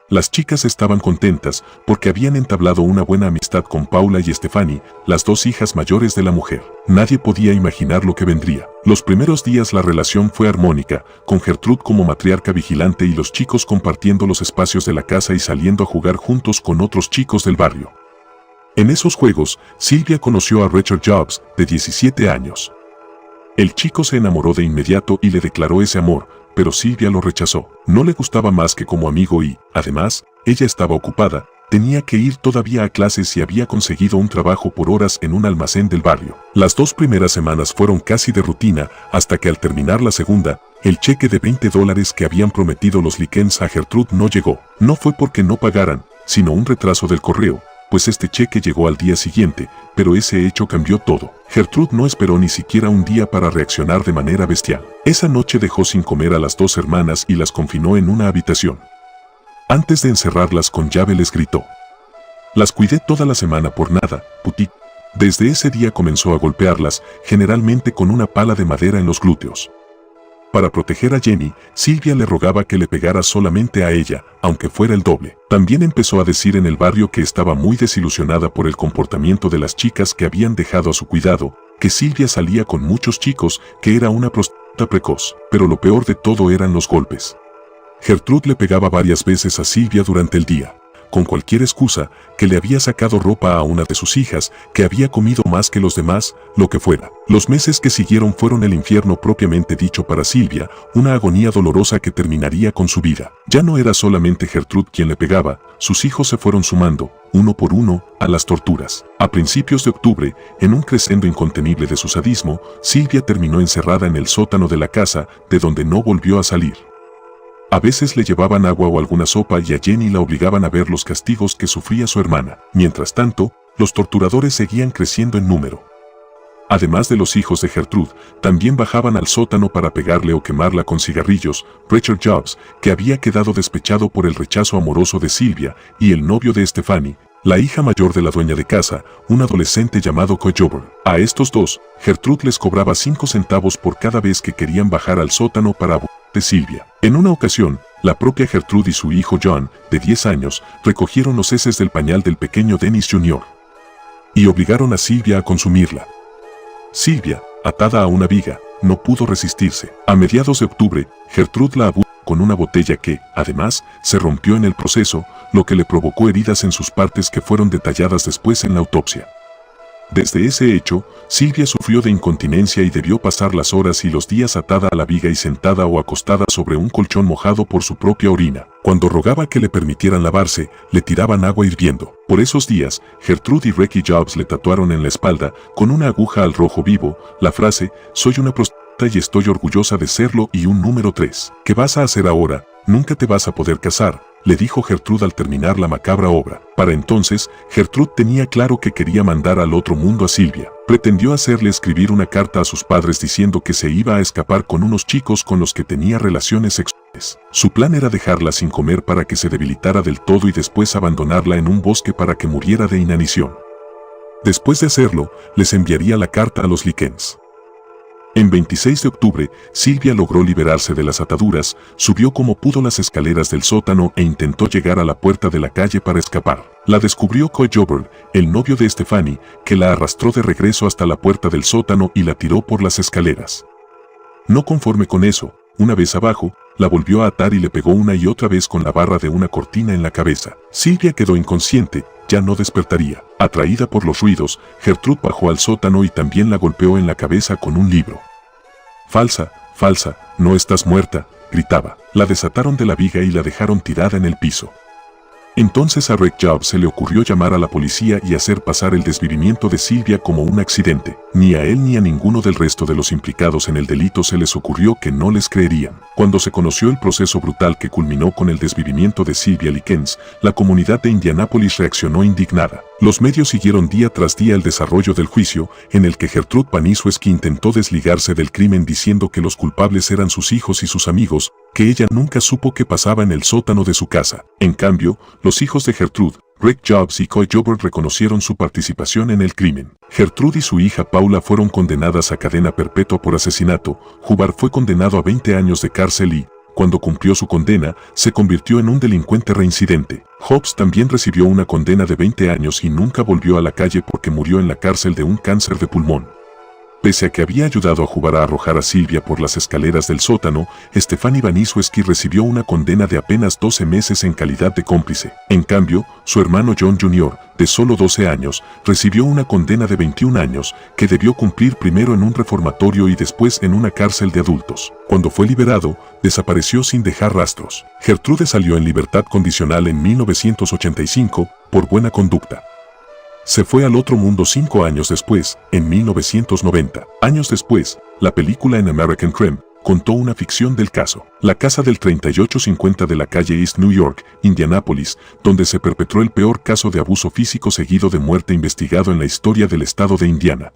Las chicas estaban contentas porque habían entablado una buena amistad con Paula y Stephanie, las dos hijas mayores de la mujer. Nadie podía imaginar lo que vendría. Los primeros días la relación fue armónica, con Gertrude como matriarca vigilante y los chicos compartiendo los espacios de la casa y saliendo a jugar juntos con otros chicos del barrio. En esos juegos, Sylvia conoció a Richard Jobs, de 17 años. El chico se enamoró de inmediato y le declaró ese amor, pero Sylvia lo rechazó. No le gustaba más que como amigo y, además, ella estaba ocupada, tenía que ir todavía a clases y había conseguido un trabajo por horas en un almacén del barrio. Las 2 primeras semanas fueron casi de rutina, hasta que al terminar la segunda, el cheque de $20 que habían prometido los Likens a Gertrude no llegó. No fue porque no pagaran, sino un retraso del correo, pues este cheque llegó al día siguiente, pero ese hecho cambió todo. Gertrude no esperó ni siquiera un día para reaccionar de manera bestial. Esa noche dejó sin comer a las 2 hermanas y las confinó en una habitación. Antes de encerrarlas con llave les gritó: "Las cuidé toda la semana por nada, puti". Desde ese día comenzó a golpearlas, generalmente con una pala de madera en los glúteos. Para proteger a Jenny, Sylvia le rogaba que le pegara solamente a ella, aunque fuera el doble. También empezó a decir en el barrio que estaba muy desilusionada por el comportamiento de las chicas que habían dejado a su cuidado, que Sylvia salía con muchos chicos, que era una prostituta precoz. Pero lo peor de todo eran los golpes. Gertrude le pegaba varias veces a Sylvia durante el día, con cualquier excusa, que le había sacado ropa a una de sus hijas, que había comido más que los demás, lo que fuera. Los meses que siguieron fueron el infierno propiamente dicho para Sylvia, una agonía dolorosa que terminaría con su vida. Ya no era solamente Gertrude quien le pegaba, sus hijos se fueron sumando, uno por uno, a las torturas. A principios de octubre, en un crescendo incontenible de su sadismo, Sylvia terminó encerrada en el sótano de la casa, de donde no volvió a salir. A veces le llevaban agua o alguna sopa y a Jenny la obligaban a ver los castigos que sufría su hermana. Mientras tanto, los torturadores seguían creciendo en número. Además de los hijos de Gertrude, también bajaban al sótano para pegarle o quemarla con cigarrillos. Richard Jobs, que había quedado despechado por el rechazo amoroso de Sylvia, y el novio de Stephanie, la hija mayor de la dueña de casa, un adolescente llamado Coyover. A estos dos, Gertrude les cobraba 5 centavos por cada vez que querían bajar al sótano para abusar de Sylvia. En una ocasión, la propia Gertrude y su hijo John, de 10 años, recogieron los heces del pañal del pequeño Dennis Jr. y obligaron a Sylvia a consumirla. Sylvia, atada a una viga, no pudo resistirse. A mediados de octubre, Gertrude la abusó con una botella que, además, se rompió en el proceso, lo que le provocó heridas en sus partes que fueron detalladas después en la autopsia. Desde ese hecho, Sylvia sufrió de incontinencia y debió pasar las horas y los días atada a la viga y sentada o acostada sobre un colchón mojado por su propia orina. Cuando rogaba que le permitieran lavarse, le tiraban agua hirviendo. Por esos días, Gertrude y Ricky Jobs le tatuaron en la espalda, con una aguja al rojo vivo, la frase: "Soy una prostituta y estoy orgullosa de serlo", y un número 3. "¿Qué vas a hacer ahora? Nunca te vas a poder casar", le dijo Gertrude al terminar la macabra obra. Para entonces, Gertrude tenía claro que quería mandar al otro mundo a Sylvia. Pretendió hacerle escribir una carta a sus padres diciendo que se iba a escapar con unos chicos con los que tenía relaciones sexuales. Su plan era dejarla sin comer para que se debilitara del todo y después abandonarla en un bosque para que muriera de inanición. Después de hacerlo, les enviaría la carta a los Likens. En 26 de octubre, Sylvia logró liberarse de las ataduras, subió como pudo las escaleras del sótano e intentó llegar a la puerta de la calle para escapar. La descubrió Coyover, el novio de Stephanie, que la arrastró de regreso hasta la puerta del sótano y la tiró por las escaleras. No conforme con eso, una vez abajo, la volvió a atar y le pegó una y otra vez con la barra de una cortina en la cabeza. Sylvia quedó inconsciente, ya no despertaría. Atraída por los ruidos, Gertrude bajó al sótano y también la golpeó en la cabeza con un libro. "Falsa, falsa, no estás muerta", gritaba. La desataron de la viga y la dejaron tirada en el piso. Entonces a Rick Jobs se le ocurrió llamar a la policía y hacer pasar el desvivimiento de Sylvia como un accidente. Ni a él ni a ninguno del resto de los implicados en el delito se les ocurrió que no les creerían. Cuando se conoció el proceso brutal que culminó con el desvivimiento de Sylvia Likens, la comunidad de Indianápolis reaccionó indignada. Los medios siguieron día tras día el desarrollo del juicio, en el que Gertrude Paniszewski intentó desligarse del crimen diciendo que los culpables eran sus hijos y sus amigos, que ella nunca supo qué pasaba en el sótano de su casa. En cambio, los hijos de Gertrude, Rick Jobs y Coy Jobert, reconocieron su participación en el crimen. Gertrude y su hija Paula fueron condenadas a cadena perpetua por asesinato. Hubbard fue condenado a 20 años de cárcel y, cuando cumplió su condena, se convirtió en un delincuente reincidente. Hobbs también recibió una condena de 20 años y nunca volvió a la calle porque murió en la cárcel de un cáncer de pulmón. Pese a que había ayudado a Hubbard a arrojar a Sylvia por las escaleras del sótano, Stephanie Paniszewski recibió una condena de apenas 12 meses en calidad de cómplice. En cambio, su hermano John Jr., de solo 12 años, recibió una condena de 21 años, que debió cumplir primero en un reformatorio y después en una cárcel de adultos. Cuando fue liberado, desapareció sin dejar rastros. Gertrude salió en libertad condicional en 1985, por buena conducta. Se fue al otro mundo 5 años después, en 1990. Años después, la película An American Crime contó una ficción del caso. La casa del 3850 de la calle East New York, Indianápolis, donde se perpetró el peor caso de abuso físico seguido de muerte investigado en la historia del estado de Indiana.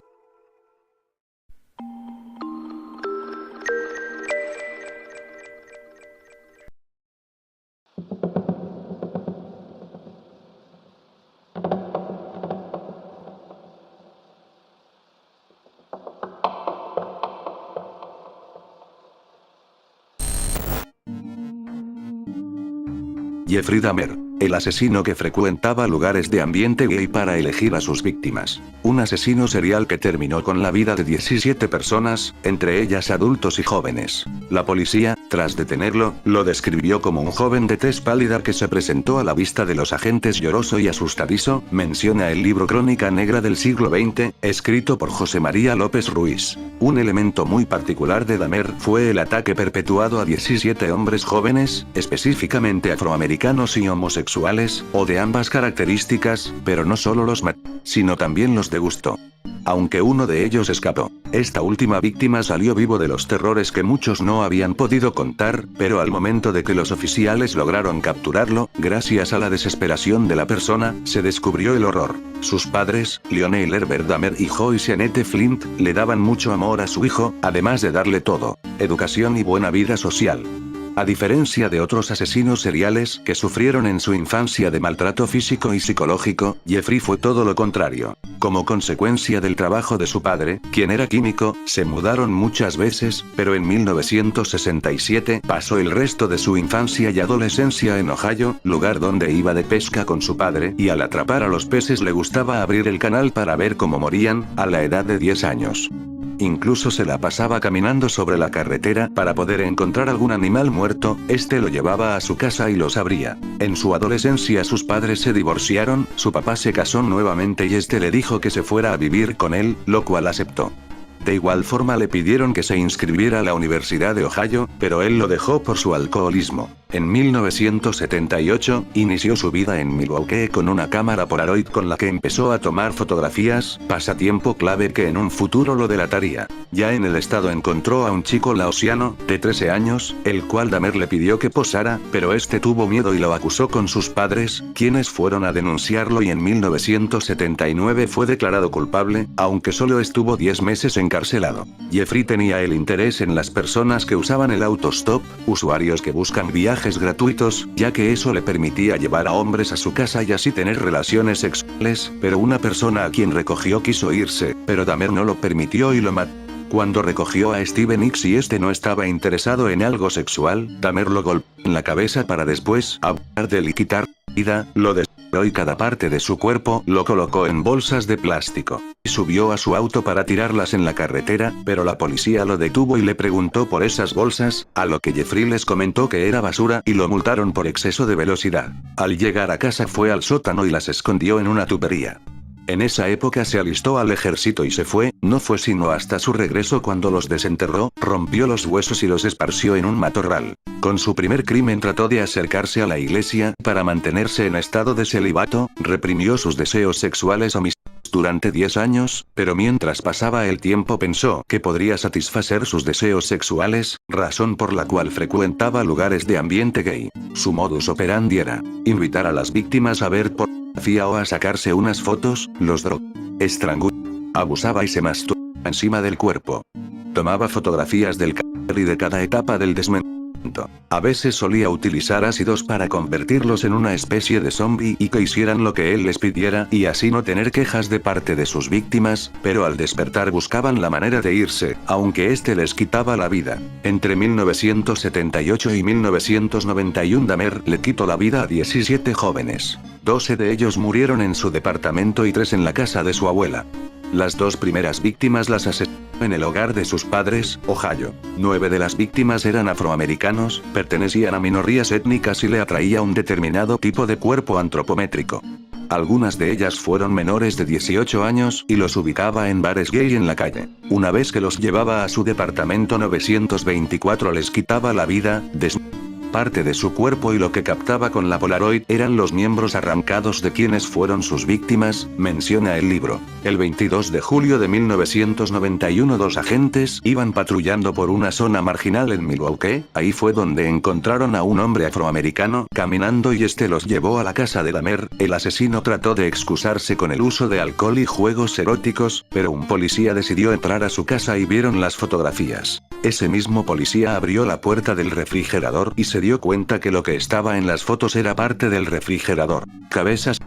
Jeffrey Dahmer, el asesino que frecuentaba lugares de ambiente gay para elegir a sus víctimas. Un asesino serial que terminó con la vida de 17 personas, entre ellas adultos y jóvenes. La policía, tras detenerlo, lo describió como un joven de tez pálida que se presentó a la vista de los agentes lloroso y asustadizo, menciona el libro Crónica Negra del siglo XX, escrito por José María López Ruiz. Un elemento muy particular de Dahmer fue el ataque perpetuado a 17 hombres jóvenes, específicamente afroamericanos y homosexuales, o de ambas características, pero no solo los mató, sino también los degustó. Aunque uno de ellos escapó. Esta última víctima salió vivo de los terrores que muchos no habían podido contar, pero al momento de que los oficiales lograron capturarlo, gracias a la desesperación de la persona, se descubrió el horror. Sus padres, Lionel Herbert Dahmer y Joyce Annette Flint, le daban mucho amor a su hijo, además de darle todo: educación y buena vida social. A diferencia de otros asesinos seriales que sufrieron en su infancia de maltrato físico y psicológico, Jeffrey fue todo lo contrario. Como consecuencia del trabajo de su padre, quien era químico, se mudaron muchas veces, pero en 1967 pasó el resto de su infancia y adolescencia en Ohio, lugar donde iba de pesca con su padre, y al atrapar a los peces le gustaba abrir el canal para ver cómo morían, a la edad de 10 años. Incluso se la pasaba caminando sobre la carretera para poder encontrar algún animal muerto, este lo llevaba a su casa y los abría. En su adolescencia sus padres se divorciaron, su papá se casó nuevamente y este le dijo que se fuera a vivir con él, lo cual aceptó. De igual forma le pidieron que se inscribiera a la Universidad de Ohio, pero él lo dejó por su alcoholismo. En 1978, inició su vida en Milwaukee con una cámara Polaroid con la que empezó a tomar fotografías, pasatiempo clave que en un futuro lo delataría. Ya en el estado encontró a un chico laosiano, de 13 años, el cual Dahmer le pidió que posara, pero este tuvo miedo y lo acusó con sus padres, quienes fueron a denunciarlo y en 1979 fue declarado culpable, aunque solo estuvo 10 meses encarcelado. Jeffrey tenía el interés en las personas que usaban el autostop, usuarios que buscan viajes gratuitos, ya que eso le permitía llevar a hombres a su casa y así tener relaciones sexuales, pero una persona a quien recogió quiso irse, pero Dahmer no lo permitió y lo mató. Cuando recogió a Steven Hicks y este no estaba interesado en algo sexual, Dahmer lo golpeó en la cabeza para después abusar de él y quitar vida, lo descubrió y cada parte de su cuerpo lo colocó en bolsas de plástico. Y subió a su auto para tirarlas en la carretera, pero la policía lo detuvo y le preguntó por esas bolsas, a lo que Jeffrey les comentó que era basura y lo multaron por exceso de velocidad. Al llegar a casa fue al sótano y las escondió en una tubería. En esa época se alistó al ejército y se fue, no fue sino hasta su regreso cuando los desenterró, rompió los huesos y los esparció en un matorral. Con su primer crimen trató de acercarse a la iglesia para mantenerse en estado de celibato, reprimió sus deseos sexuales durante 10 años, pero mientras pasaba el tiempo pensó que podría satisfacer sus deseos sexuales, razón por la cual frecuentaba lugares de ambiente gay. Su modus operandi era invitar a las víctimas a ver pornografía o a sacarse unas fotos, los estrangulaba, abusaba y se masturbaba encima del cuerpo. Tomaba fotografías del cadáver y de cada etapa del desmembramiento. A veces solía utilizar ácidos para convertirlos en una especie de zombie y que hicieran lo que él les pidiera y así no tener quejas de parte de sus víctimas, pero al despertar buscaban la manera de irse, aunque este les quitaba la vida. Entre 1978 y 1991 Dahmer le quitó la vida a 17 jóvenes. 12 de ellos murieron en su departamento y 3 en la casa de su abuela. Las 2 primeras víctimas las asesinó en el hogar de sus padres, Ohio. 9 de las víctimas eran afroamericanos, pertenecían a minorías étnicas y le atraía un determinado tipo de cuerpo antropométrico. Algunas de ellas fueron menores de 18 años y los ubicaba en bares gay en la calle. Una vez que los llevaba a su departamento 924 les quitaba la vida, parte de su cuerpo y lo que captaba con la Polaroid eran los miembros arrancados de quienes fueron sus víctimas, menciona el libro. El 22 de julio de 1991 2 agentes iban patrullando por una zona marginal en Milwaukee, ahí fue donde encontraron a un hombre afroamericano caminando y este los llevó a la casa de Dahmer. El asesino trató de excusarse con el uso de alcohol y juegos eróticos, pero un policía decidió entrar a su casa y vieron las fotografías. Ese mismo policía abrió la puerta del refrigerador y se dio cuenta que lo que estaba en las fotos era parte del refrigerador. Cabezas,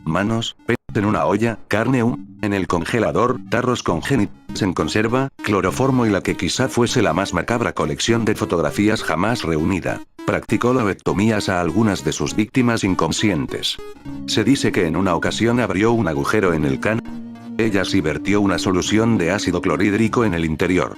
manos, peces en una olla, carne en el congelador, tarros con genitales en conserva, cloroformo y la que quizá fuese la más macabra colección de fotografías jamás reunida. Practicó lobotomías a algunas de sus víctimas inconscientes. Se dice que en una ocasión abrió un agujero en el caño. Ellas y vertió una solución de ácido clorhídrico en el interior.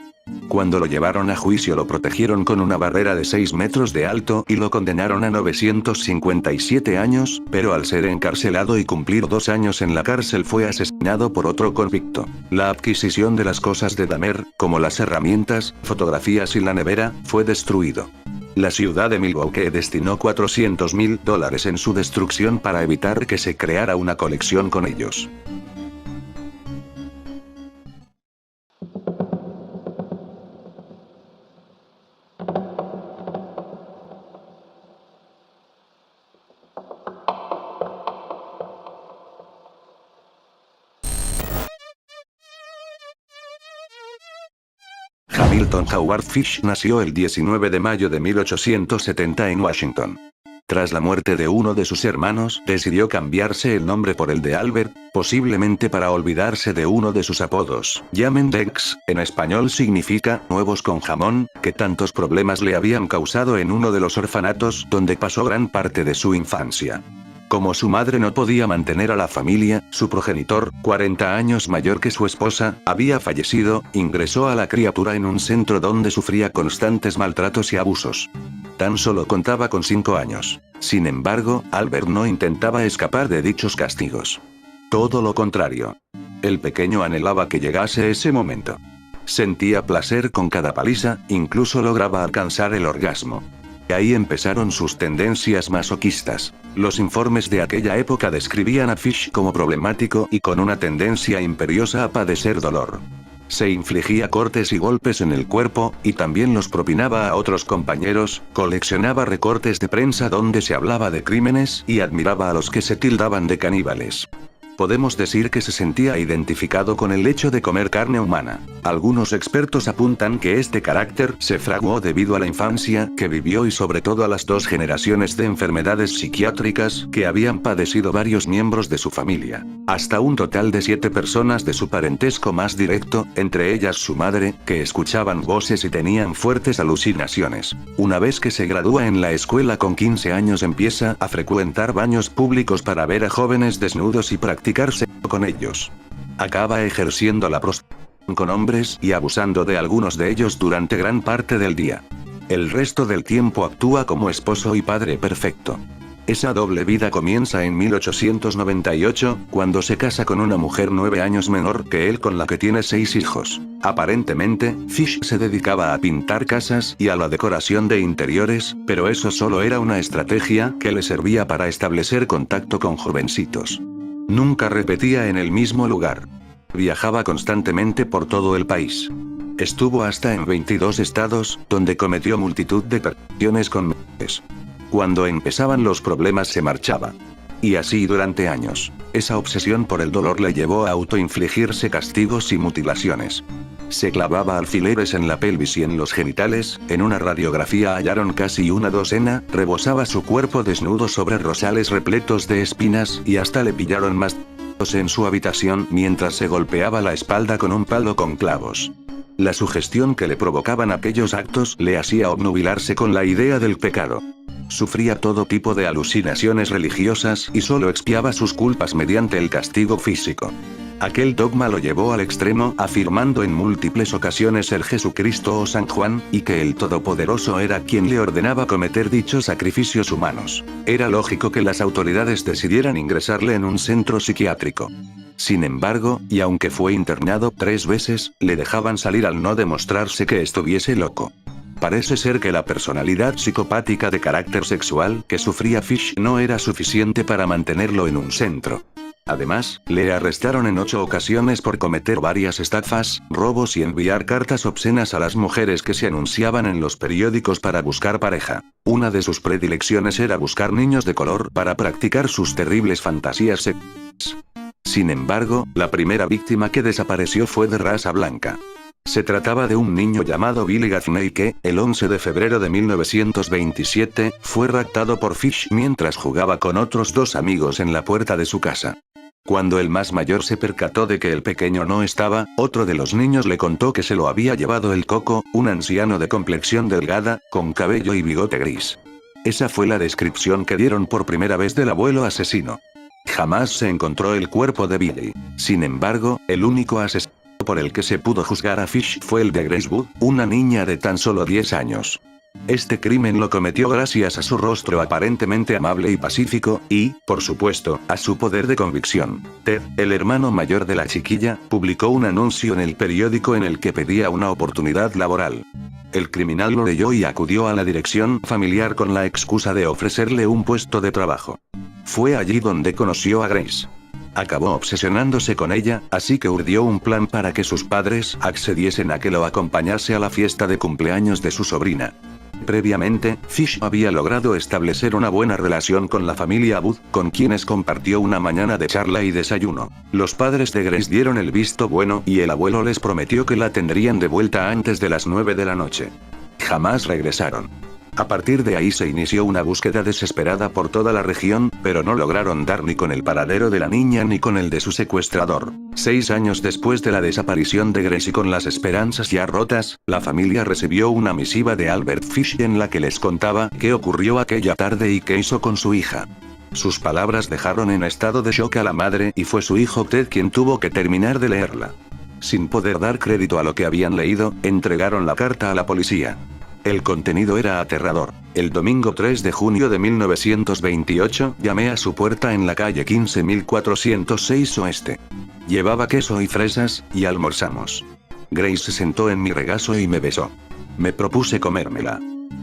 Cuando lo llevaron a juicio lo protegieron con una barrera de 6 metros de alto y lo condenaron a 957 años, pero al ser encarcelado y cumplir 2 años en la cárcel fue asesinado por otro convicto. La adquisición de las cosas de Dahmer, como las herramientas, fotografías y la nevera, fue destruido. La ciudad de Milwaukee destinó $400,000 en su destrucción para evitar que se creara una colección con ellos. Hamilton Howard Fish nació el 19 de mayo de 1870 en Washington. Tras la muerte de uno de sus hermanos, decidió cambiarse el nombre por el de Albert, posiblemente para olvidarse de uno de sus apodos. Yamendex, en español significa «huevos con jamón», que tantos problemas le habían causado en uno de los orfanatos donde pasó gran parte de su infancia. Como su madre no podía mantener a la familia, su progenitor, 40 años mayor que su esposa, había fallecido, ingresó a la criatura en un centro donde sufría constantes maltratos y abusos. Tan solo contaba con 5 años. Sin embargo, Albert no intentaba escapar de dichos castigos. Todo lo contrario. El pequeño anhelaba que llegase ese momento. Sentía placer con cada paliza, incluso lograba alcanzar el orgasmo. Ahí empezaron sus tendencias masoquistas. Los informes de aquella época describían a Fish como problemático y con una tendencia imperiosa a padecer dolor. Se infligía cortes y golpes en el cuerpo, y también los propinaba a otros compañeros, coleccionaba recortes de prensa donde se hablaba de crímenes y admiraba a los que se tildaban de caníbales. Podemos decir que se sentía identificado con el hecho de comer carne humana. Algunos expertos apuntan que este carácter se fraguó debido a la infancia que vivió y sobre todo a las 2 generaciones de enfermedades psiquiátricas que habían padecido varios miembros de su familia. Hasta un total de 7 personas de su parentesco más directo, entre ellas su madre, que escuchaban voces y tenían fuertes alucinaciones. Una vez que se gradúa en la escuela con 15 años empieza a frecuentar baños públicos para ver a jóvenes desnudos y practicar sexo con ellos. Acaba ejerciendo la prostitución con hombres y abusando de algunos de ellos durante gran parte del día. El resto del tiempo actúa como esposo y padre perfecto. Esa doble vida comienza en 1898, cuando se casa con una mujer 9 años menor que él con la que tiene 6 hijos. Aparentemente, Fish se dedicaba a pintar casas y a la decoración de interiores, pero eso solo era una estrategia que le servía para establecer contacto con jovencitos. Nunca repetía en el mismo lugar. Viajaba constantemente por todo el país. Estuvo hasta en 22 estados, donde cometió multitud de persecuciones con mujeres. Cuando empezaban los problemas se marchaba. Y así durante años. Esa obsesión por el dolor le llevó a autoinfligirse castigos y mutilaciones. Se clavaba alfileres en la pelvis y en los genitales, en una radiografía hallaron casi una docena, rebosaba su cuerpo desnudo sobre rosales repletos de espinas y hasta le pillaron más en su habitación mientras se golpeaba la espalda con un palo con clavos. La sugestión que le provocaban aquellos actos le hacía obnubilarse con la idea del pecado. Sufría todo tipo de alucinaciones religiosas y solo expiaba sus culpas mediante el castigo físico. Aquel dogma lo llevó al extremo, afirmando en múltiples ocasiones ser Jesucristo o San Juan, y que el Todopoderoso era quien le ordenaba cometer dichos sacrificios humanos. Era lógico que las autoridades decidieran ingresarle en un centro psiquiátrico. Sin embargo, y aunque fue internado 3 veces, le dejaban salir al no demostrarse que estuviese loco. Parece ser que la personalidad psicopática de carácter sexual que sufría Fish no era suficiente para mantenerlo en un centro. Además, le arrestaron en 8 ocasiones por cometer varias estafas, robos y enviar cartas obscenas a las mujeres que se anunciaban en los periódicos para buscar pareja. Una de sus predilecciones era buscar niños de color para practicar sus terribles fantasías sexuales. Sin embargo, la primera víctima que desapareció fue de raza blanca. Se trataba de un niño llamado Billy Gaffney que, el 11 de febrero de 1927, fue raptado por Fish mientras jugaba con otros 2 amigos en la puerta de su casa. Cuando el más mayor se percató de que el pequeño no estaba, otro de los niños le contó que se lo había llevado el Coco, un anciano de complexión delgada, con cabello y bigote gris. Esa fue la descripción que dieron por primera vez del abuelo asesino. Jamás se encontró el cuerpo de Billy. Sin embargo, el único asesino por el que se pudo juzgar a Fish fue el de Grace Wood, una niña de tan solo 10 años. Este crimen lo cometió gracias a su rostro aparentemente amable y pacífico, y, por supuesto, a su poder de convicción. Ted, el hermano mayor de la chiquilla, publicó un anuncio en el periódico en el que pedía una oportunidad laboral. El criminal lo leyó y acudió a la dirección familiar con la excusa de ofrecerle un puesto de trabajo. Fue allí donde conoció a Grace. Acabó obsesionándose con ella, así que urdió un plan para que sus padres accediesen a que lo acompañase a la fiesta de cumpleaños de su sobrina. Previamente, Fish había logrado establecer una buena relación con la familia Wood, con quienes compartió una mañana de charla y desayuno. Los padres de Grace dieron el visto bueno y el abuelo les prometió que la tendrían de vuelta antes de las 9 de la noche. Jamás regresaron. A partir de ahí se inició una búsqueda desesperada por toda la región, pero no lograron dar ni con el paradero de la niña ni con el de su secuestrador. 6 años después de la desaparición de Grace y con las esperanzas ya rotas, la familia recibió una misiva de Albert Fish en la que les contaba qué ocurrió aquella tarde y qué hizo con su hija. Sus palabras dejaron en estado de shock a la madre y fue su hijo Ted quien tuvo que terminar de leerla. Sin poder dar crédito a lo que habían leído, entregaron la carta a la policía. El contenido era aterrador. El domingo 3 de junio de 1928, llamé a su puerta en la calle 15406 Oeste. Llevaba queso y fresas, y almorzamos. Grace se sentó en mi regazo y me besó. Me propuse comérmela.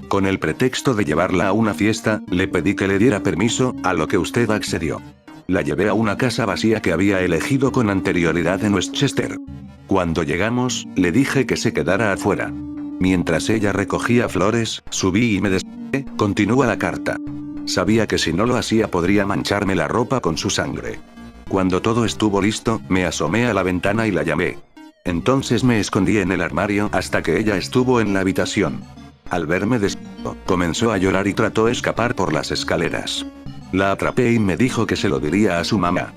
Con el pretexto de llevarla a una fiesta, le pedí que le diera permiso, a lo que usted accedió. La llevé a una casa vacía que había elegido con anterioridad en Westchester. Cuando llegamos, le dije que se quedara afuera. Mientras ella recogía flores, subí y me desperté, continúa la carta. Sabía que si no lo hacía podría mancharme la ropa con su sangre. Cuando todo estuvo listo, me asomé a la ventana y la llamé. Entonces me escondí en el armario hasta que ella estuvo en la habitación. Al verme despierto, comenzó a llorar y trató de escapar por las escaleras. La atrapé y me dijo que se lo diría a su mamá.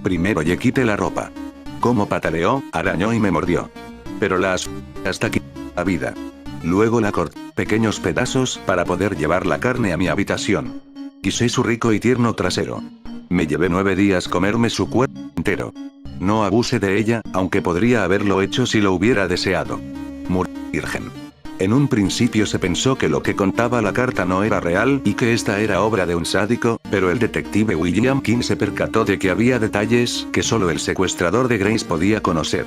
Primero le quité la ropa. Como pataleó, arañó y me mordió. Pero hasta aquí la vida. Luego la corté en pequeños pedazos para poder llevar la carne a mi habitación. Quise su rico y tierno trasero. Me llevé 9 días comerme su cuerpo entero. No abuse de ella, aunque podría haberlo hecho si lo hubiera deseado. Murió virgen. En un principio se pensó que lo que contaba la carta no era real y que esta era obra de un sádico, pero el detective William King se percató de que había detalles que solo el secuestrador de Grace podía conocer.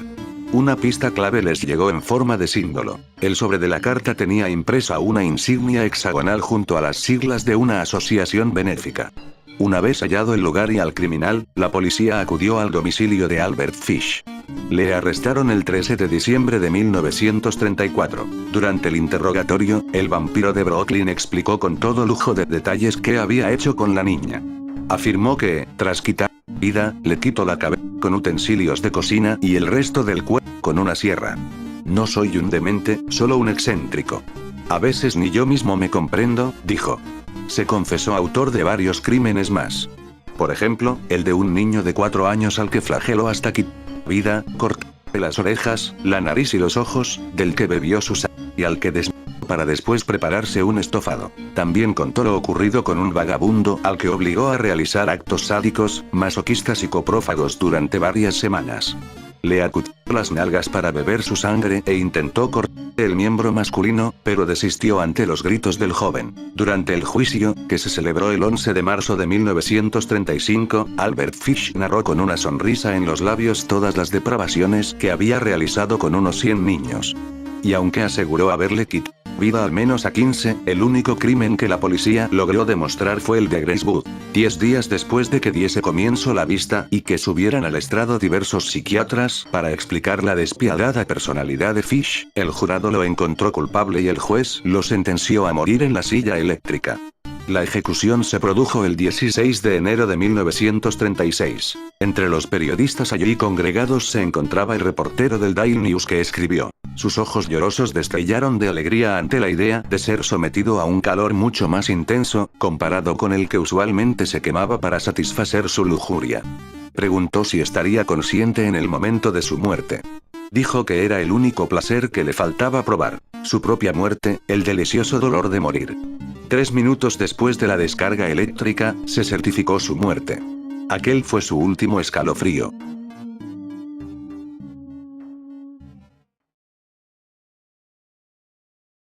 Una pista clave les llegó en forma de símbolo. El sobre de la carta tenía impresa una insignia hexagonal junto a las siglas de una asociación benéfica. Una vez hallado el lugar y al criminal, la policía acudió al domicilio de Albert Fish. Le arrestaron el 13 de diciembre de 1934. Durante el interrogatorio, el vampiro de Brooklyn explicó con todo lujo de detalles qué había hecho con la niña. Afirmó que, tras quitar vida, le quitó la cabeza con utensilios de cocina y el resto del cuerpo con una sierra. No soy un demente, solo un excéntrico. A veces ni yo mismo me comprendo, dijo. Se confesó autor de varios crímenes más. Por ejemplo, el de un niño de 4 años al que flageló hasta quitar vida, cortarle las orejas, la nariz y los ojos, del que bebió su sangre y al que desmayó para después prepararse un estofado. También contó lo ocurrido con un vagabundo al que obligó a realizar actos sádicos, masoquistas y coprófagos durante varias semanas. Le acuchilló las nalgas para beber su sangre e intentó cortar el miembro masculino, pero desistió ante los gritos del joven. Durante el juicio, que se celebró el 11 de marzo de 1935, Albert Fish narró con una sonrisa en los labios todas las depravaciones que había realizado con unos 100 niños. Y aunque aseguró haberle quitado vida al menos a 15, el único crimen que la policía logró demostrar fue el de Grace Wood. 10 días después de que diese comienzo la vista y que subieran al estrado diversos psiquiatras para explicar la despiadada personalidad de Fish, el jurado lo encontró culpable y el juez lo sentenció a morir en la silla eléctrica. La ejecución se produjo el 16 de enero de 1936. Entre los periodistas allí congregados se encontraba el reportero del Daily News que escribió. Sus ojos llorosos destellaron de alegría ante la idea de ser sometido a un calor mucho más intenso, comparado con el que usualmente se quemaba para satisfacer su lujuria. Preguntó si estaría consciente en el momento de su muerte. Dijo que era el único placer que le faltaba probar. Su propia muerte, el delicioso dolor de morir. 3 minutos después de la descarga eléctrica, se certificó su muerte. Aquel fue su último escalofrío.